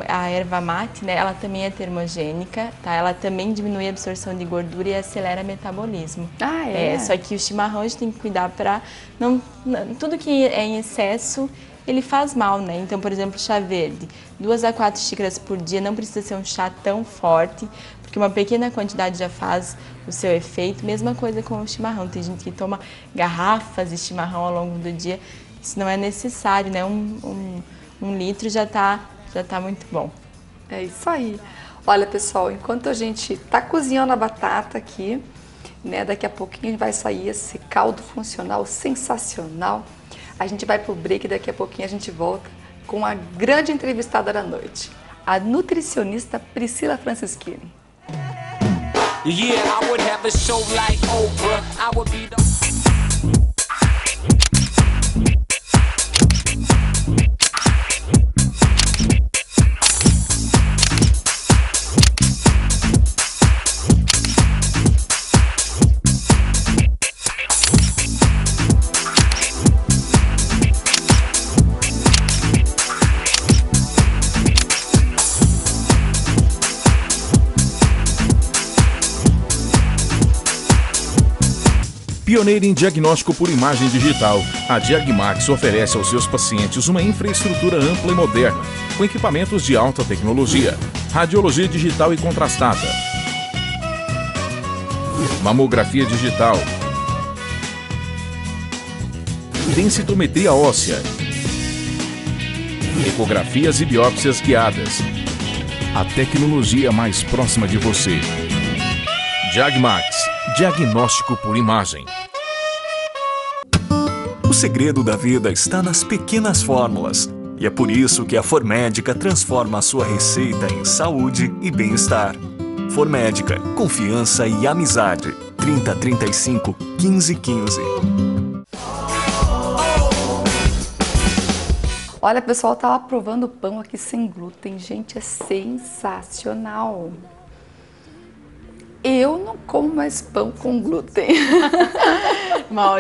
a erva mate, né? Ela também é termogênica, tá? Ela também diminui a absorção de gordura e acelera o metabolismo. Ah, é? Só que o chimarrão a gente tem que cuidar para não... Tudo que é em excesso, ele faz mal, né? Então, por exemplo, chá verde, 2 a 4 xícaras por dia, não precisa ser um chá tão forte, porque uma pequena quantidade já faz o seu efeito. Mesma coisa com o chimarrão, tem gente que toma garrafas de chimarrão ao longo do dia, isso não é necessário, né? Um litro já tá muito bom. É isso aí. Olha, pessoal, enquanto a gente tá cozinhando a batata aqui, né? Daqui a pouquinho vai sair esse caldo funcional sensacional. A gente vai pro break e daqui a pouquinho a gente volta com a grande entrevistada da noite, a nutricionista Priscila Francischini. Yeah, I would have a show like Oprah. I would be the... Pioneira em diagnóstico por imagem digital, a Diagmax oferece aos seus pacientes uma infraestrutura ampla e moderna, com equipamentos de alta tecnologia, radiologia digital e contrastada, mamografia digital, densitometria óssea, ecografias e biópsias guiadas. A tecnologia mais próxima de você. Diagmax, diagnóstico por imagem. O segredo da vida está nas pequenas fórmulas. E é por isso que a Formédica transforma a sua receita em saúde e bem-estar. Formédica, confiança e amizade. 30 35 15 15. Olha, pessoal, tava provando o pão aqui sem glúten. Gente, é sensacional. Eu não como mais pão com glúten. Uma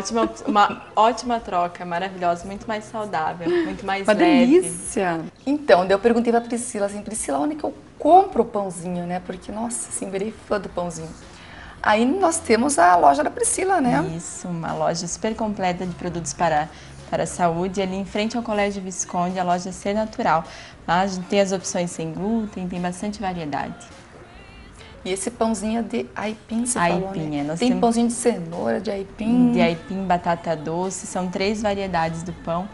ótima troca, maravilhosa, muito mais saudável, muito mais Uma leve. delícia. Então, daí eu perguntei pra Priscila, assim, Priscila, onde que eu compro o pãozinho, né? Porque, nossa, assim, virei fã do pãozinho. Aí nós temos a loja da Priscila, né? Isso, uma loja super completa de produtos para a saúde, ali em frente ao Colégio Visconde, a loja Ser Natural. Lá a gente tem as opções sem glúten, tem bastante variedade. E esse pãozinho é de aipim, você falou, né? Nós Tem temos pãozinho de cenoura, de aipim. de aipim, batata doce, são 3 variedades do pão,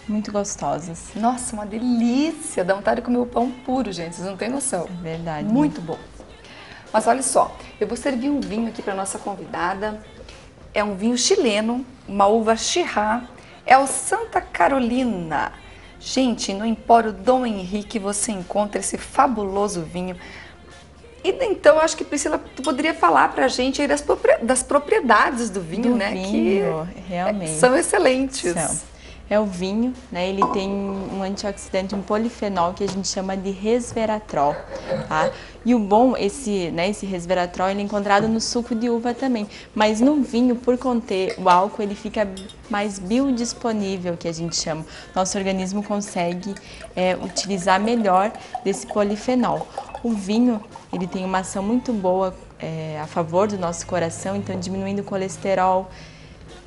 muito gostosas. Nossa, uma delícia! Dá vontade de comer o pão puro, gente, vocês não têm noção. É verdade. Muito bom. Mas olha só, eu vou servir um vinho aqui para nossa convidada. É um vinho chileno, uma uva Chirá. É o Santa Carolina. Gente, no Empório Dom Henrique você encontra esse fabuloso vinho. E então, acho que, Priscila, tu poderia falar pra gente aí das propriedades do vinho, né? Vinho, que realmente. são excelentes. É o vinho, né? Ele tem um antioxidante, um polifenol que a gente chama de resveratrol, tá? E o bom, esse resveratrol, ele é encontrado no suco de uva também. Mas no vinho, por conter o álcool, ele fica mais biodisponível, que a gente chama. Nosso organismo consegue utilizar melhor desse polifenol. O vinho, ele tem uma ação muito boa a favor do nosso coração, então diminuindo o colesterol.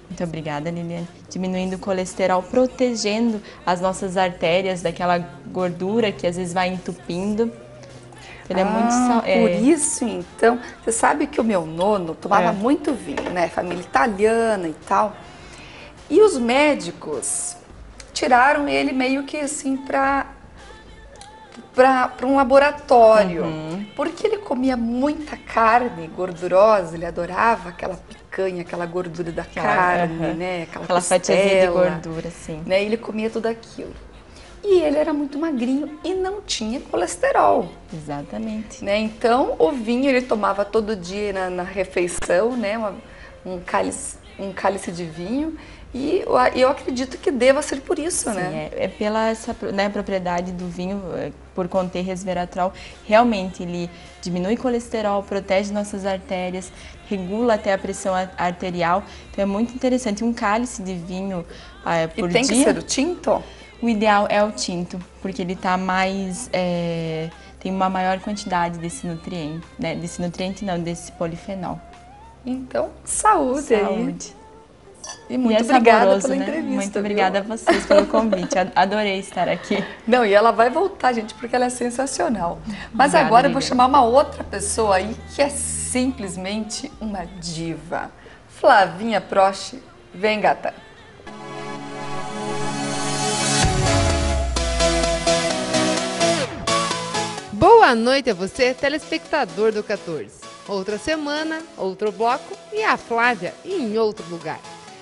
Muito obrigada, Liliane. Diminuindo o colesterol, protegendo as nossas artérias daquela gordura que às vezes vai entupindo. Ele é muito Por isso, então, você sabe que o meu nono tomava muito vinho, né? Família italiana e tal. E os médicos tiraram ele meio que assim para um laboratório, porque ele comia muita carne gordurosa, ele adorava aquela picanha, aquela gordura da carne, né? Aquela fatiazinha de gordura, sim. Né? Ele comia tudo aquilo. E ele era muito magrinho e não tinha colesterol. Exatamente. Né? Então, o vinho ele tomava todo dia na refeição, né? um cálice de vinho. E eu acredito que deva ser por isso, sim, né? É pela essa propriedade do vinho, por conter resveratrol, realmente ele diminui colesterol, protege nossas artérias, regula até a pressão arterial. Então é muito interessante. Um cálice de vinho por dia... E tem que ser o tinto? O ideal é o tinto, porque ele tá mais... tem uma maior quantidade desse nutriente, né? Desse polifenol. Então, saúde aí. E muito obrigada pela entrevista. Muito obrigada a vocês pelo convite. Adorei estar aqui. Não, e ela vai voltar, gente, porque ela é sensacional. Mas Obrigada, agora eu vou Liliane. chamar uma outra pessoa aí que é simplesmente uma diva. Flavinha Prost, vem, gata. Boa noite a você, telespectador do 14. Outra semana, outro bloco e a Flávia em outro lugar.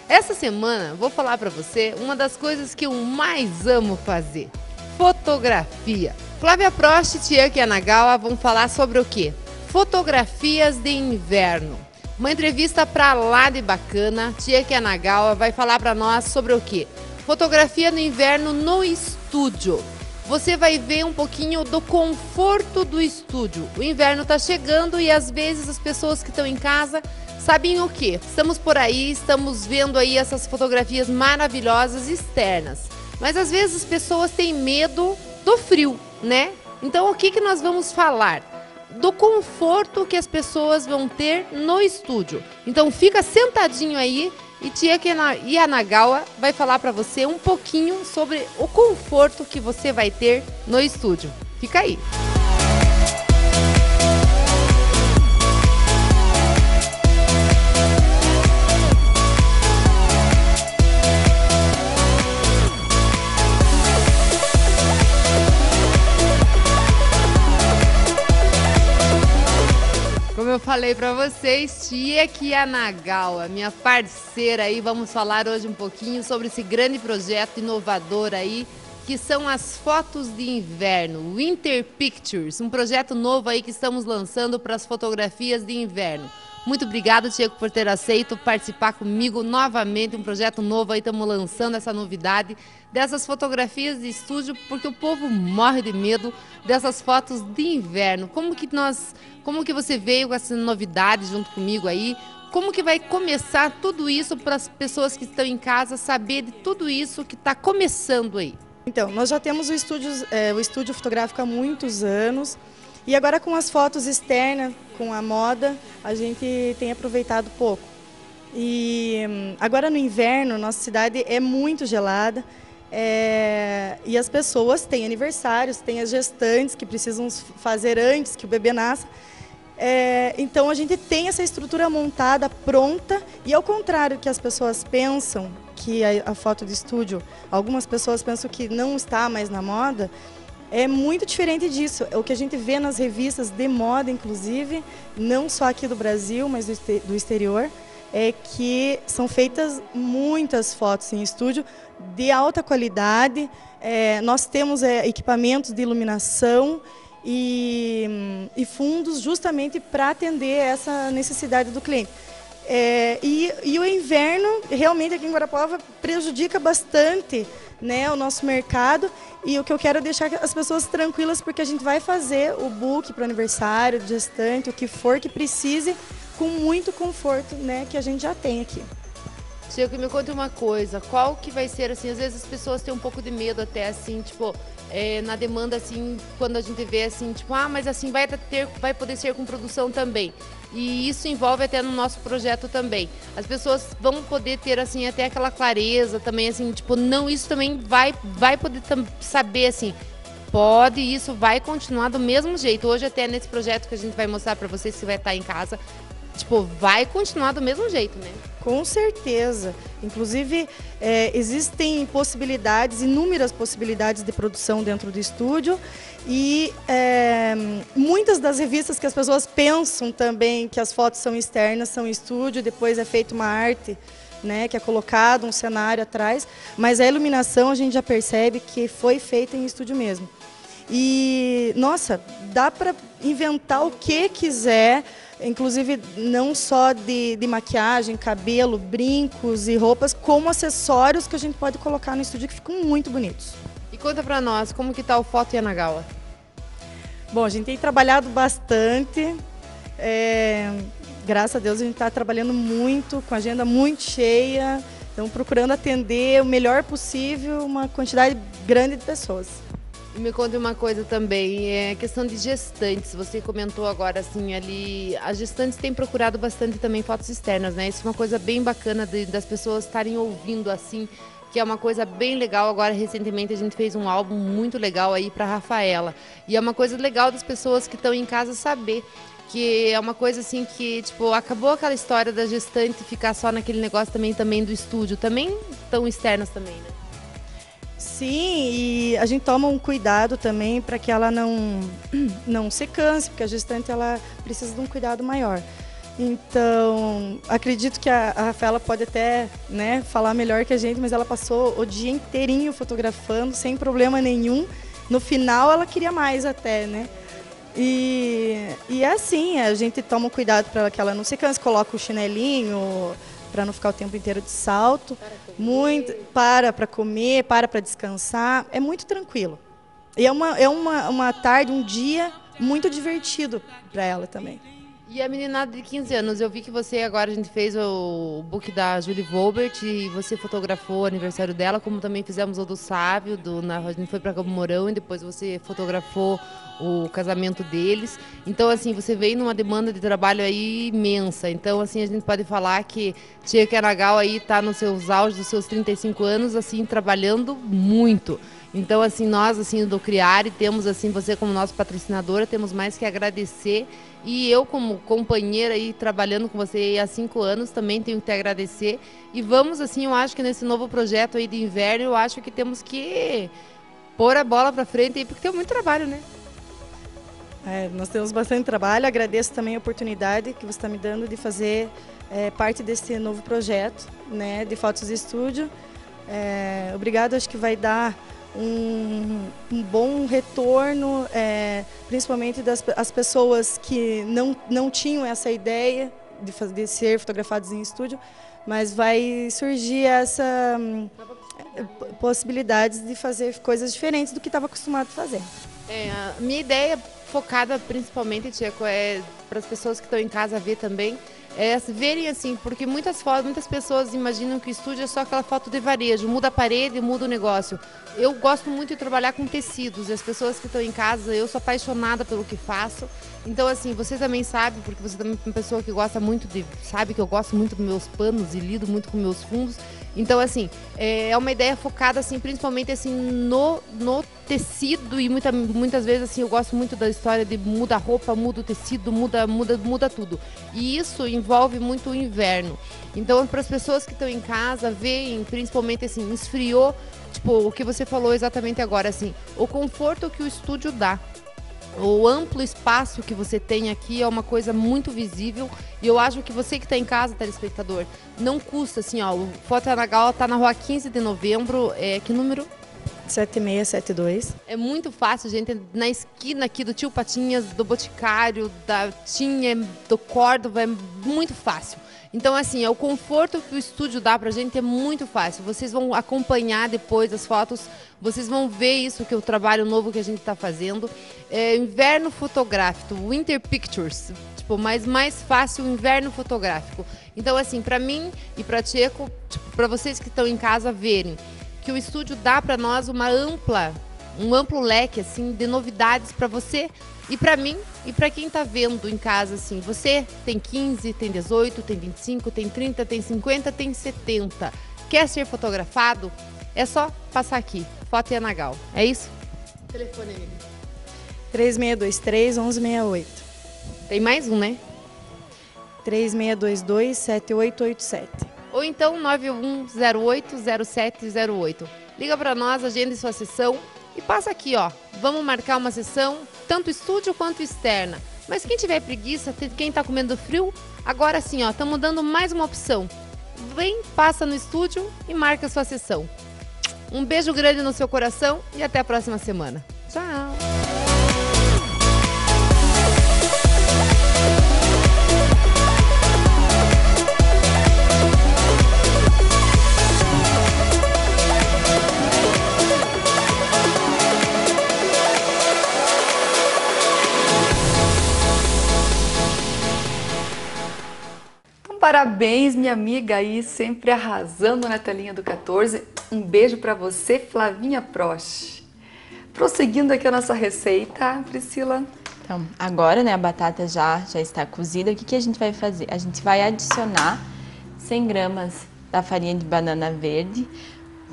Essa semana vou falar para você uma das coisas que eu mais amo fazer: fotografia. Flávia Prost e Chiaki Anagawa vão falar sobre o quê? Fotografias de inverno. Uma entrevista para lá de bacana. Chiaki Anagawa vai falar para nós sobre o quê? Fotografia no inverno no estúdio. Você vai ver um pouquinho do conforto do estúdio. O inverno está chegando e às vezes as pessoas que estão em casa sabem o quê? Estamos por aí, estamos vendo aí essas fotografias maravilhosas externas. Mas às vezes as pessoas têm medo do frio, né? Então o que nós vamos falar? Do conforto que as pessoas vão ter no estúdio. Então fica sentadinho aí e Chiaki Anagawa vai falar para você um pouquinho sobre o conforto que você vai ter no estúdio. Fica aí. Como eu falei para vocês, Chiaki Anagawa, minha parceira aí, vamos falar hoje um pouquinho sobre esse grande projeto inovador aí, que são as fotos de inverno, Winter Pictures, um projeto novo aí que estamos lançando para as fotografias de inverno. Muito obrigado, Diego, por ter aceito participar comigo novamente, um projeto novo aí, estamos lançando essa novidade dessas fotografias de estúdio, porque o povo morre de medo dessas fotos de inverno. Como que você veio com essa novidade junto comigo aí? Como que vai começar tudo isso para as pessoas que estão em casa saber de tudo isso que está começando aí? Então, nós já temos o estúdio fotográfico há muitos anos e agora com as fotos externas, com a moda, a gente tem aproveitado pouco. E agora no inverno, nossa cidade é muito gelada e as pessoas têm aniversários, têm as gestantes que precisam fazer antes que o bebê nasça. Então a gente tem essa estrutura montada, pronta, e ao contrário que as pessoas pensam, que a foto de estúdio, algumas pessoas pensam que não está mais na moda, é muito diferente disso. O que a gente vê nas revistas de moda, inclusive, não só aqui do Brasil, mas do exterior, é que são feitas muitas fotos em estúdio de alta qualidade. Nós temos equipamentos de iluminação e fundos justamente para atender essa necessidade do cliente. E o inverno, realmente, aqui em Guarapuava, prejudica bastante, né, o nosso mercado. E o que eu quero é deixar as pessoas tranquilas, porque a gente vai fazer o book para o aniversário, de gestante, o que for que precise, com muito conforto, né, que a gente já tem aqui. Chico, me conta uma coisa, qual que vai ser, assim, às vezes as pessoas têm um pouco de medo até, assim, tipo, na demanda, assim, quando a gente vê, assim, tipo, mas assim, vai poder ser com produção também. E isso envolve até no nosso projeto também. As pessoas vão poder ter, assim, até aquela clareza também, assim, tipo, não, isso também vai poder saber, assim, isso vai continuar do mesmo jeito. Hoje até nesse projeto que a gente vai mostrar para vocês, que vai estar em casa, tipo, vai continuar do mesmo jeito, né? Com certeza. Inclusive, existem possibilidades, inúmeras possibilidades de produção dentro do estúdio e muitas das revistas que as pessoas pensam também que as fotos são externas, são estúdio, depois é feita uma arte, né, que é colocado um cenário atrás, mas a iluminação a gente já percebe que foi feita em estúdio mesmo. E, nossa, dá para inventar o que quiser, inclusive não só de maquiagem, cabelo, brincos e roupas, como acessórios que a gente pode colocar no estúdio que ficam muito bonitos. E conta pra nós, como que tá o Foto Yanagawa? Bom, a gente tem trabalhado bastante, graças a Deus a gente está trabalhando muito, com a agenda muito cheia, então procurando atender o melhor possível uma quantidade grande de pessoas. E me conta uma coisa também, questão de gestantes, você comentou agora assim ali, as gestantes têm procurado bastante também fotos externas, né? Isso é uma coisa bem bacana das pessoas estarem ouvindo assim, que é uma coisa bem legal. Agora recentemente a gente fez um álbum muito legal aí para Rafaela, e é uma coisa legal das pessoas que estão em casa saber, que é uma coisa assim que, tipo, acabou aquela história da gestante ficar só naquele negócio também do estúdio, também estão externas também, né? Sim, e a gente toma um cuidado também para que ela não se canse, porque a gestante ela precisa de um cuidado maior. Então, acredito que a Rafaela pode até, né, falar melhor que a gente, mas ela passou o dia inteirinho fotografando, sem problema nenhum. No final, ela queria mais até, né? E é assim, a gente toma um cuidado para que ela não se canse, coloca o chinelinho para não ficar o tempo inteiro de salto, para comer, para descansar, é muito tranquilo. E é uma tarde, um dia muito divertido para ela também. E a meninada de 15 anos, eu vi que você agora, a gente fez o book da Julie Volbert e você fotografou o aniversário dela, como também fizemos o do Sávio, a gente foi para Campo Mourão e depois você fotografou o casamento deles. Então, assim, você veio numa demanda de trabalho aí imensa. Então, assim, a gente pode falar que Diego Yanagawa aí está nos seus auges dos seus 35 anos, assim, trabalhando muito. Então, assim, nós, assim, do Criare, temos, assim, você como nossa patrocinadora, temos mais que agradecer. E eu, como companheira aí, trabalhando com você há 5 anos, também tenho que te agradecer. E vamos, assim, eu acho que nesse novo projeto aí de inverno, eu acho que temos que pôr a bola para frente aí, porque tem muito trabalho, né? Nós temos bastante trabalho, agradeço também a oportunidade que você está me dando de fazer parte desse novo projeto, né, de fotos de estúdio. Obrigado, acho que vai dar um bom retorno, principalmente das pessoas que não tinham essa ideia de ser fotografados em estúdio, mas vai surgir essa possibilidades de fazer coisas diferentes do que estava acostumado a fazer. A minha ideia focada principalmente, Tcheco, é para as pessoas que estão em casa ver também, verem assim, porque muitas pessoas imaginam que o estúdio é só aquela foto de varejo, muda a parede, muda o negócio. Eu gosto muito de trabalhar com tecidos, e as pessoas que estão em casa, eu sou apaixonada pelo que faço. Então, assim, você também sabe, porque você também é uma pessoa que gosta muito sabe que eu gosto muito dos meus panos e lido muito com meus fundos. Então, assim, é uma ideia focada, assim, principalmente, assim, no tecido, e muitas vezes, assim, eu gosto muito da história de muda a roupa, muda o tecido, muda tudo. E isso envolve muito o inverno. Então, para as pessoas que estão em casa, veem, principalmente, assim, esfriou, tipo, o que você falou exatamente agora, assim, o conforto que o estúdio dá. O amplo espaço que você tem aqui é uma coisa muito visível, e eu acho que você que está em casa, telespectador, não custa, assim, ó, o Foto Anagal está na rua 15 de novembro, que número? 7672. É muito fácil, gente, na esquina aqui do Tio Patinhas, do Boticário, da Tinha, do Córdoba, é muito fácil. Então, assim, o conforto que o estúdio dá pra gente é muito fácil. Vocês vão acompanhar depois as fotos, vocês vão ver isso, que é o trabalho novo que a gente tá fazendo. Inverno fotográfico, Winter Pictures, tipo, mas mais fácil, inverno fotográfico. Então, assim, pra mim e pra Tcheco, tipo, pra vocês que estão em casa verem, que o estúdio dá pra nós um amplo leque, assim, de novidades pra você e pra mim e pra quem tá vendo em casa, assim. Você tem 15, tem 18, tem 25, tem 30, tem 50, tem 70. Quer ser fotografado? É só passar aqui, Foto Anagal. É isso? Telefone, amiga. 3623-1168. Tem mais um, né? 3622-7887. Ou então 9108-0708. Liga pra nós, agende sua sessão e passa aqui, ó. Vamos marcar uma sessão, tanto estúdio quanto externa. Mas quem tiver preguiça, quem tá comendo frio, agora sim, ó, estamos dando mais uma opção. Vem, passa no estúdio e marca a sua sessão. Um beijo grande no seu coração e até a próxima semana. Tchau! Parabéns, minha amiga aí, sempre arrasando na telinha do 14. Um beijo para você, Flavinha Prost. Prosseguindo aqui a nossa receita, Priscila. Então, agora, né, a batata já está cozida. O que a gente vai fazer? A gente vai adicionar 100 gramas da farinha de banana verde.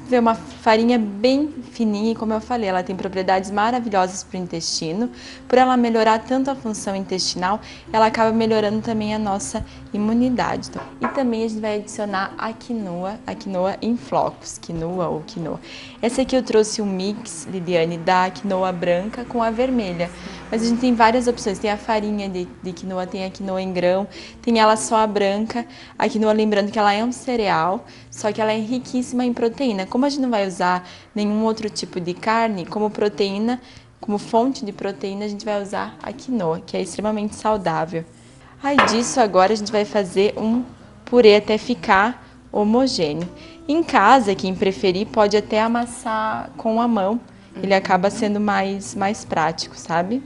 É uma farinha bem fininha e, como eu falei, ela tem propriedades maravilhosas para o intestino. Por ela melhorar tanto a função intestinal, ela acaba melhorando também a nossa imunidade. E também a gente vai adicionar a quinoa em flocos, quinoa ou quinoa. Essa aqui eu trouxe um mix, Liliane, da quinoa branca com a vermelha. Mas a gente tem várias opções, tem a farinha de quinoa, tem a quinoa em grão, tem ela só a branca. A quinoa, lembrando que ela é um cereal, só que ela é riquíssima em proteína. Como a gente não vai usar nenhum outro tipo de carne, como proteína, como fonte de proteína, a gente vai usar a quinoa, que é extremamente saudável. Aí disso agora a gente vai fazer um purê até ficar homogêneo. Em casa, quem preferir pode até amassar com a mão, ele acaba sendo mais prático, sabe?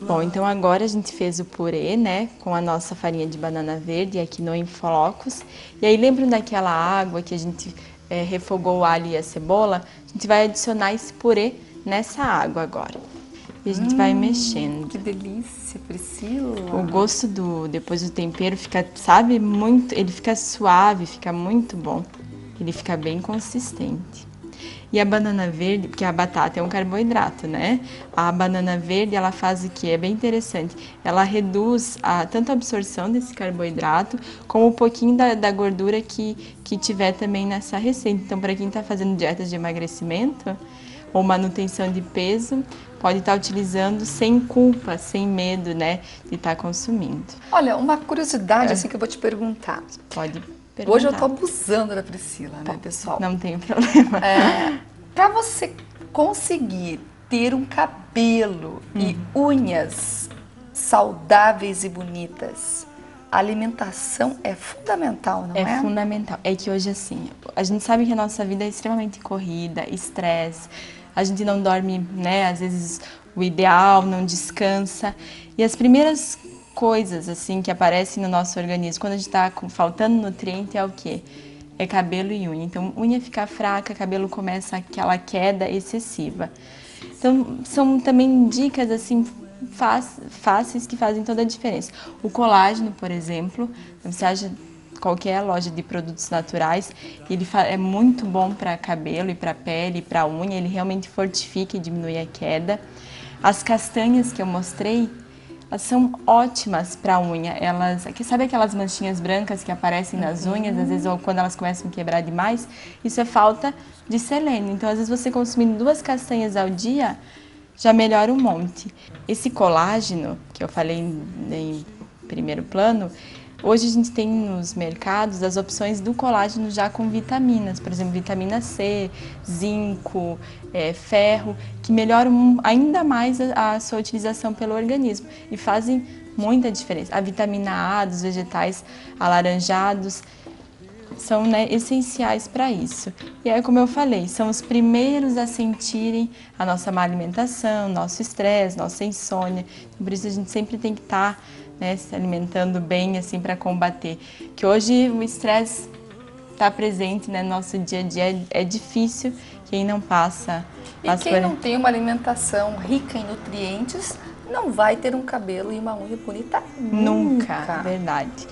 Bom, então agora a gente fez o purê, né, com a nossa farinha de banana verde e a quinoa em flocos. E aí, lembram daquela água que a gente refogou o alho e a cebola? A gente vai adicionar esse purê nessa água agora. E a gente vai mexendo. Que delícia, Priscila! O gosto depois do tempero fica, sabe, ele fica suave, fica muito bom. Ele fica bem consistente. E a banana verde, porque a batata é um carboidrato, né? A banana verde, ela faz o quê? É bem interessante. Ela reduz tanto a absorção desse carboidrato, como um pouquinho da gordura que tiver também nessa receita. Então, para quem está fazendo dietas de emagrecimento ou manutenção de peso, pode estar utilizando sem culpa, sem medo, né, de estar consumindo. Olha, uma curiosidade assim que eu vou te perguntar. Pode perguntar. Hoje eu tô abusando da Priscila, né, pessoal? Não tem problema. Para você conseguir ter um cabelo e unhas saudáveis e bonitas. A alimentação é fundamental, não é? É fundamental. É que hoje, assim, a gente sabe que a nossa vida é extremamente corrida, estresse, a gente não dorme, né, às vezes o ideal, não descansa. E as primeiras coisas, assim, que aparecem no nosso organismo, quando a gente está faltando nutriente, é o quê? É cabelo e unha. Então, unha fica fraca, cabelo começa aquela queda excessiva. Então, são também dicas, assim, fáceis que fazem toda a diferença. O colágeno, por exemplo, você acha qualquer loja de produtos naturais, ele é muito bom para cabelo e para pele e para unha, ele realmente fortifica e diminui a queda. As castanhas que eu mostrei, elas são ótimas para unha. Sabe aquelas manchinhas brancas que aparecem nas unhas, às vezes, ou quando elas começam a quebrar demais? Isso é falta de selênio. Então, às vezes, você consumindo 2 castanhas ao dia, já melhora um monte. Esse colágeno, que eu falei em primeiro plano, hoje a gente tem nos mercados as opções do colágeno já com vitaminas, por exemplo, vitamina C, zinco, ferro, que melhoram ainda mais a sua utilização pelo organismo e fazem muita diferença. A vitamina A dos vegetais alaranjados são, né, essenciais para isso. E aí, como eu falei, são os primeiros a sentirem a nossa má alimentação, nosso estresse, nossa insônia. Por isso a gente sempre tem que estar, né, se alimentando bem, assim, para combater. Que hoje o estresse está presente, né, no nosso dia a dia, é difícil quem não passa. E quem não tem uma alimentação rica em nutrientes não vai ter um cabelo e uma unha bonita nunca. Verdade.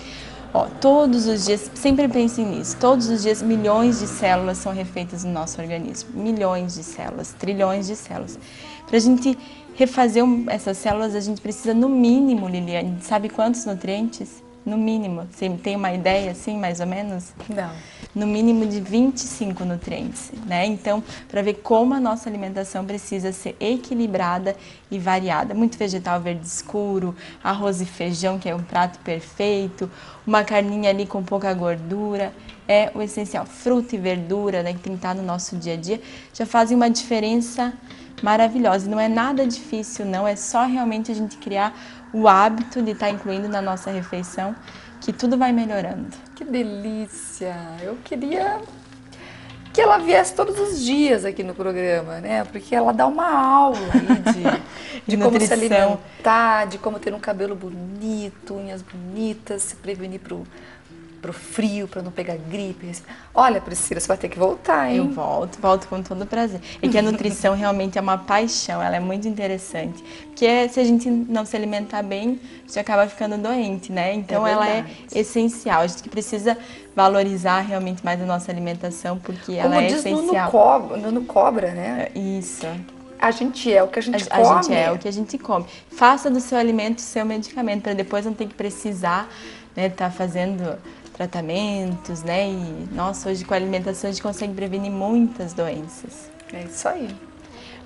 Ó, todos os dias, sempre pensem nisso, todos os dias milhões de células são refeitas no nosso organismo. Milhões de células, trilhões de células. Para a gente refazer essas células, a gente precisa no mínimo, Liliane, sabe quantos nutrientes? No mínimo. Você tem uma ideia, assim, mais ou menos? Não. No mínimo de 25 nutrientes, né? Então, para ver como a nossa alimentação precisa ser equilibrada e variada. Muito vegetal verde escuro, arroz e feijão, que é um prato perfeito, uma carninha ali com pouca gordura, é o essencial. Fruta e verdura, né, que tem que estar no nosso dia a dia, já fazem uma diferença maravilhosa. E não é nada difícil, não, é só realmente a gente criar o hábito de estar incluindo na nossa refeição, que tudo vai melhorando. Que delícia! Eu queria que ela viesse todos os dias aqui no programa, né? Porque ela dá uma aula aí de como se alimentar, de como ter um cabelo bonito, unhas bonitas, se prevenir pro frio, para não pegar gripe. Olha, Priscila, você vai ter que voltar, hein? Eu volto com todo prazer. É que a nutrição realmente é uma paixão, ela é muito interessante. Porque se a gente não se alimentar bem, a gente acaba ficando doente, né? Então ela é essencial. A gente precisa valorizar realmente mais a nossa alimentação, porque ela é essencial. Como diz Nuno Cobra, né? Isso. A gente é o que a gente come. A gente é o que a gente come. Faça do seu alimento o seu medicamento, para depois não ter que precisar, né, tá fazendo tratamentos, né? E, nossa, hoje com a alimentação a gente consegue prevenir muitas doenças. É isso aí.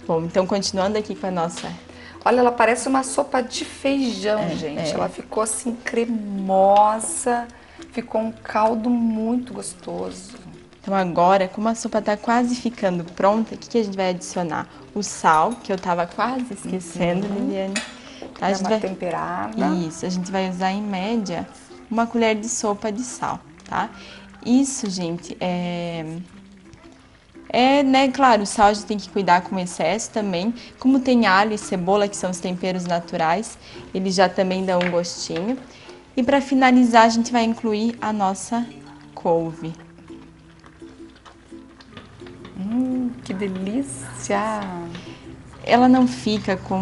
Bom, então continuando aqui com a nossa... Olha, ela parece uma sopa de feijão, gente. Ela ficou assim cremosa, ficou um caldo muito gostoso. Então agora, como a sopa tá quase ficando pronta, o que a gente vai adicionar? O sal, que eu tava quase esquecendo, Liliane. Tá, a gente vai temperada. Isso, a gente vai usar em média 1 colher de sopa de sal, tá? Isso, gente, né, claro, o sal a gente tem que cuidar com excesso também. Como tem alho e cebola, que são os temperos naturais, eles já também dão um gostinho. E para finalizar, a gente vai incluir a nossa couve. Que delícia! Ela não fica com,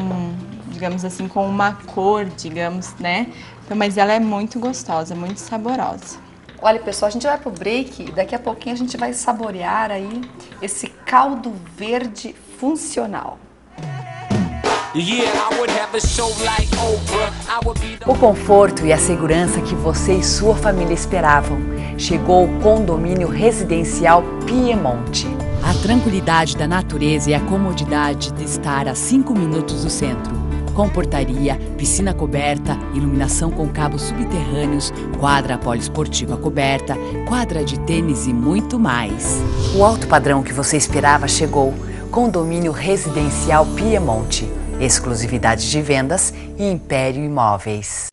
digamos assim, com uma cor, digamos, né? Mas ela é muito gostosa, muito saborosa. Olha, pessoal, a gente vai pro break. Daqui a pouquinho a gente vai saborear aí esse caldo verde funcional. O conforto e a segurança que você e sua família esperavam. Chegou o condomínio residencial Piemonte. A tranquilidade da natureza e a comodidade de estar a 5 minutos do centro. Com portaria, piscina coberta, iluminação com cabos subterrâneos, quadra poliesportiva coberta, quadra de tênis e muito mais. O alto padrão que você esperava chegou. Condomínio residencial Piemonte. exclusividade de vendas e Império Imóveis.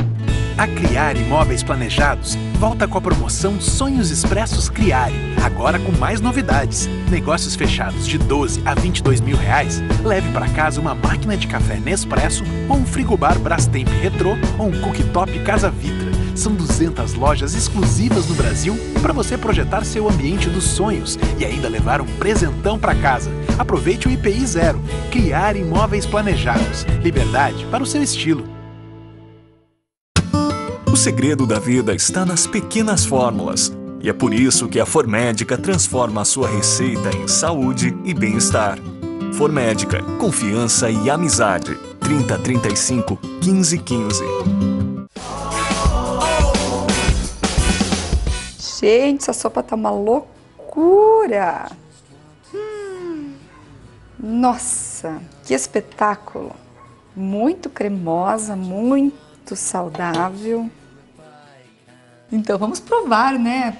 A Criare Imóveis Planejados volta com a promoção Sonhos Expressos Criare, agora com mais novidades. Negócios fechados de 12 a 22 mil reais, leve para casa uma máquina de café Nespresso ou um frigobar Brastemp Retrô ou um cooktop Casa Vitra. São 200 lojas exclusivas no Brasil para você projetar seu ambiente dos sonhos e ainda levar um presentão para casa. Aproveite o IPI 0. Criare Imóveis Planejados. Liberdade para o seu estilo. O segredo da vida está nas pequenas fórmulas. E é por isso que a Formédica transforma a sua receita em saúde e bem-estar. Formédica, confiança e amizade. 3035 1515. Gente, essa sopa tá uma loucura! Nossa, que espetáculo! Muito cremosa, muito saudável. Então vamos provar, né?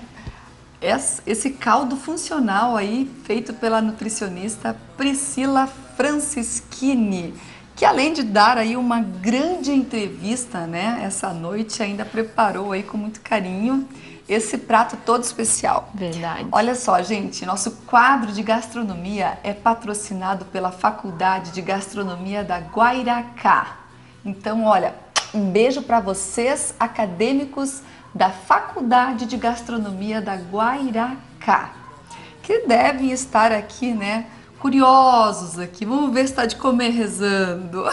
Esse caldo funcional aí, feito pela nutricionista Priscila Francischini, que além de dar aí uma grande entrevista, né, essa noite, ainda preparou aí com muito carinho esse prato todo especial. Verdade. Olha só, gente, nosso quadro de gastronomia é patrocinado pela Faculdade de Gastronomia da Guairacá. Então, olha, um beijo para vocês, acadêmicos da Faculdade de Gastronomia da Guairacá, que devem estar aqui, né, curiosos aqui. Vamos ver se está de comer rezando.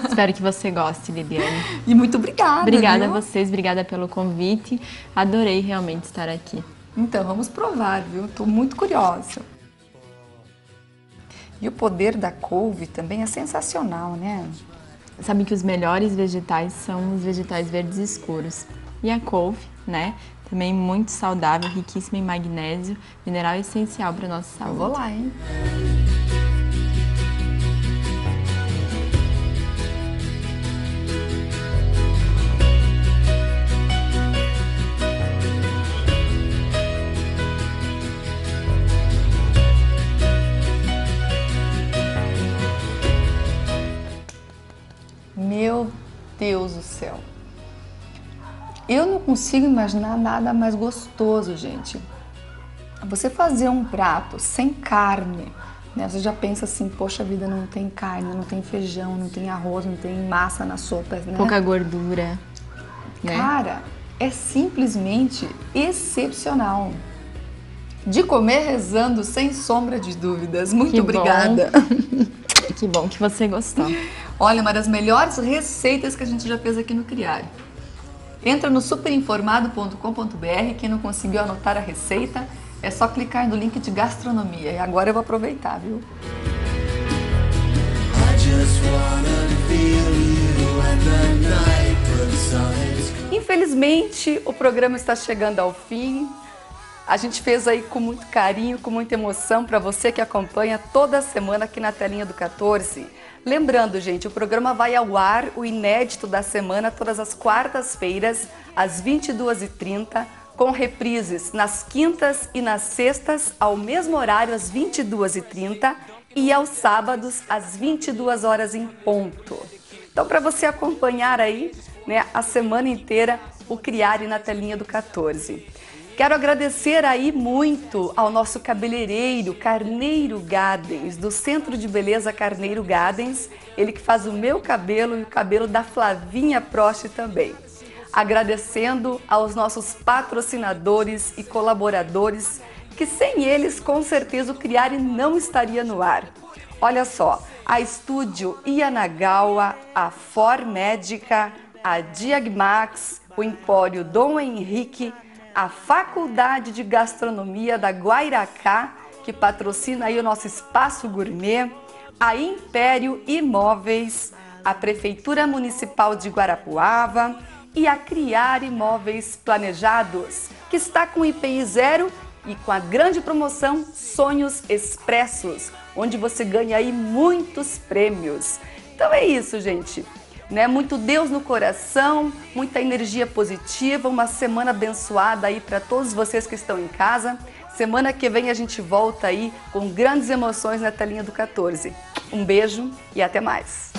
Espero que você goste, Liliane. E muito obrigada. Obrigada viu? a vocês, obrigada pelo convite. Adorei realmente estar aqui. Então, vamos provar, viu? Estou muito curiosa. E o poder da couve também é sensacional, né? Sabe que os melhores vegetais são os vegetais verdes escuros. E a couve, né? Também muito saudável, riquíssima em magnésio, mineral essencial para a nossa saúde. Eu vou lá, hein? Meu Deus do céu! Eu não consigo imaginar nada mais gostoso, gente. Você fazer um prato sem carne, né? Você já pensa assim, poxa vida, não tem carne, não tem feijão, não tem arroz, não tem massa na sopa, né? Pouca gordura, né? Cara, é simplesmente excepcional. De comer rezando, sem sombra de dúvidas. Muito obrigada. Que bom que você gostou. Olha, uma das melhores receitas que a gente já fez aqui no Criare. Entra no superinformado.com.br, quem não conseguiu anotar a receita, é só clicar no link de gastronomia. E agora eu vou aproveitar, viu? Infelizmente, o programa está chegando ao fim. A gente fez aí com muito carinho, com muita emoção para você que acompanha toda semana aqui na telinha do 14. Lembrando, gente, o programa vai ao ar, o inédito da semana, todas as quartas-feiras, às 22h30, com reprises nas quintas e nas sextas, ao mesmo horário, às 22h30, e aos sábados, às 22 horas em ponto. Então, para você acompanhar aí, né, a semana inteira, o Criare na telinha do 14. Quero agradecer aí muito ao nosso cabeleireiro Carneiro Gardens, do Centro de Beleza Carneiro Gardens, ele que faz o meu cabelo e o cabelo da Flavinha Prost também. Agradecendo aos nossos patrocinadores e colaboradores, que sem eles, com certeza, o Criare não estaria no ar. Olha só, a Estúdio Ianagawa, a Formédica, a Diagmax, o Empório Dom Henrique, a Faculdade de Gastronomia da Guairacá, que patrocina aí o nosso Espaço Gourmet, a Império Imóveis, a Prefeitura Municipal de Guarapuava e a Criare Imóveis Planejados, que está com IPI 0 e com a grande promoção Sonhos Expressos, onde você ganha aí muitos prêmios. Então é isso, gente. Né? Muito Deus no coração, muita energia positiva, uma semana abençoada aí para todos vocês que estão em casa. Semana que vem a gente volta aí com grandes emoções na telinha do 14. Um beijo e até mais!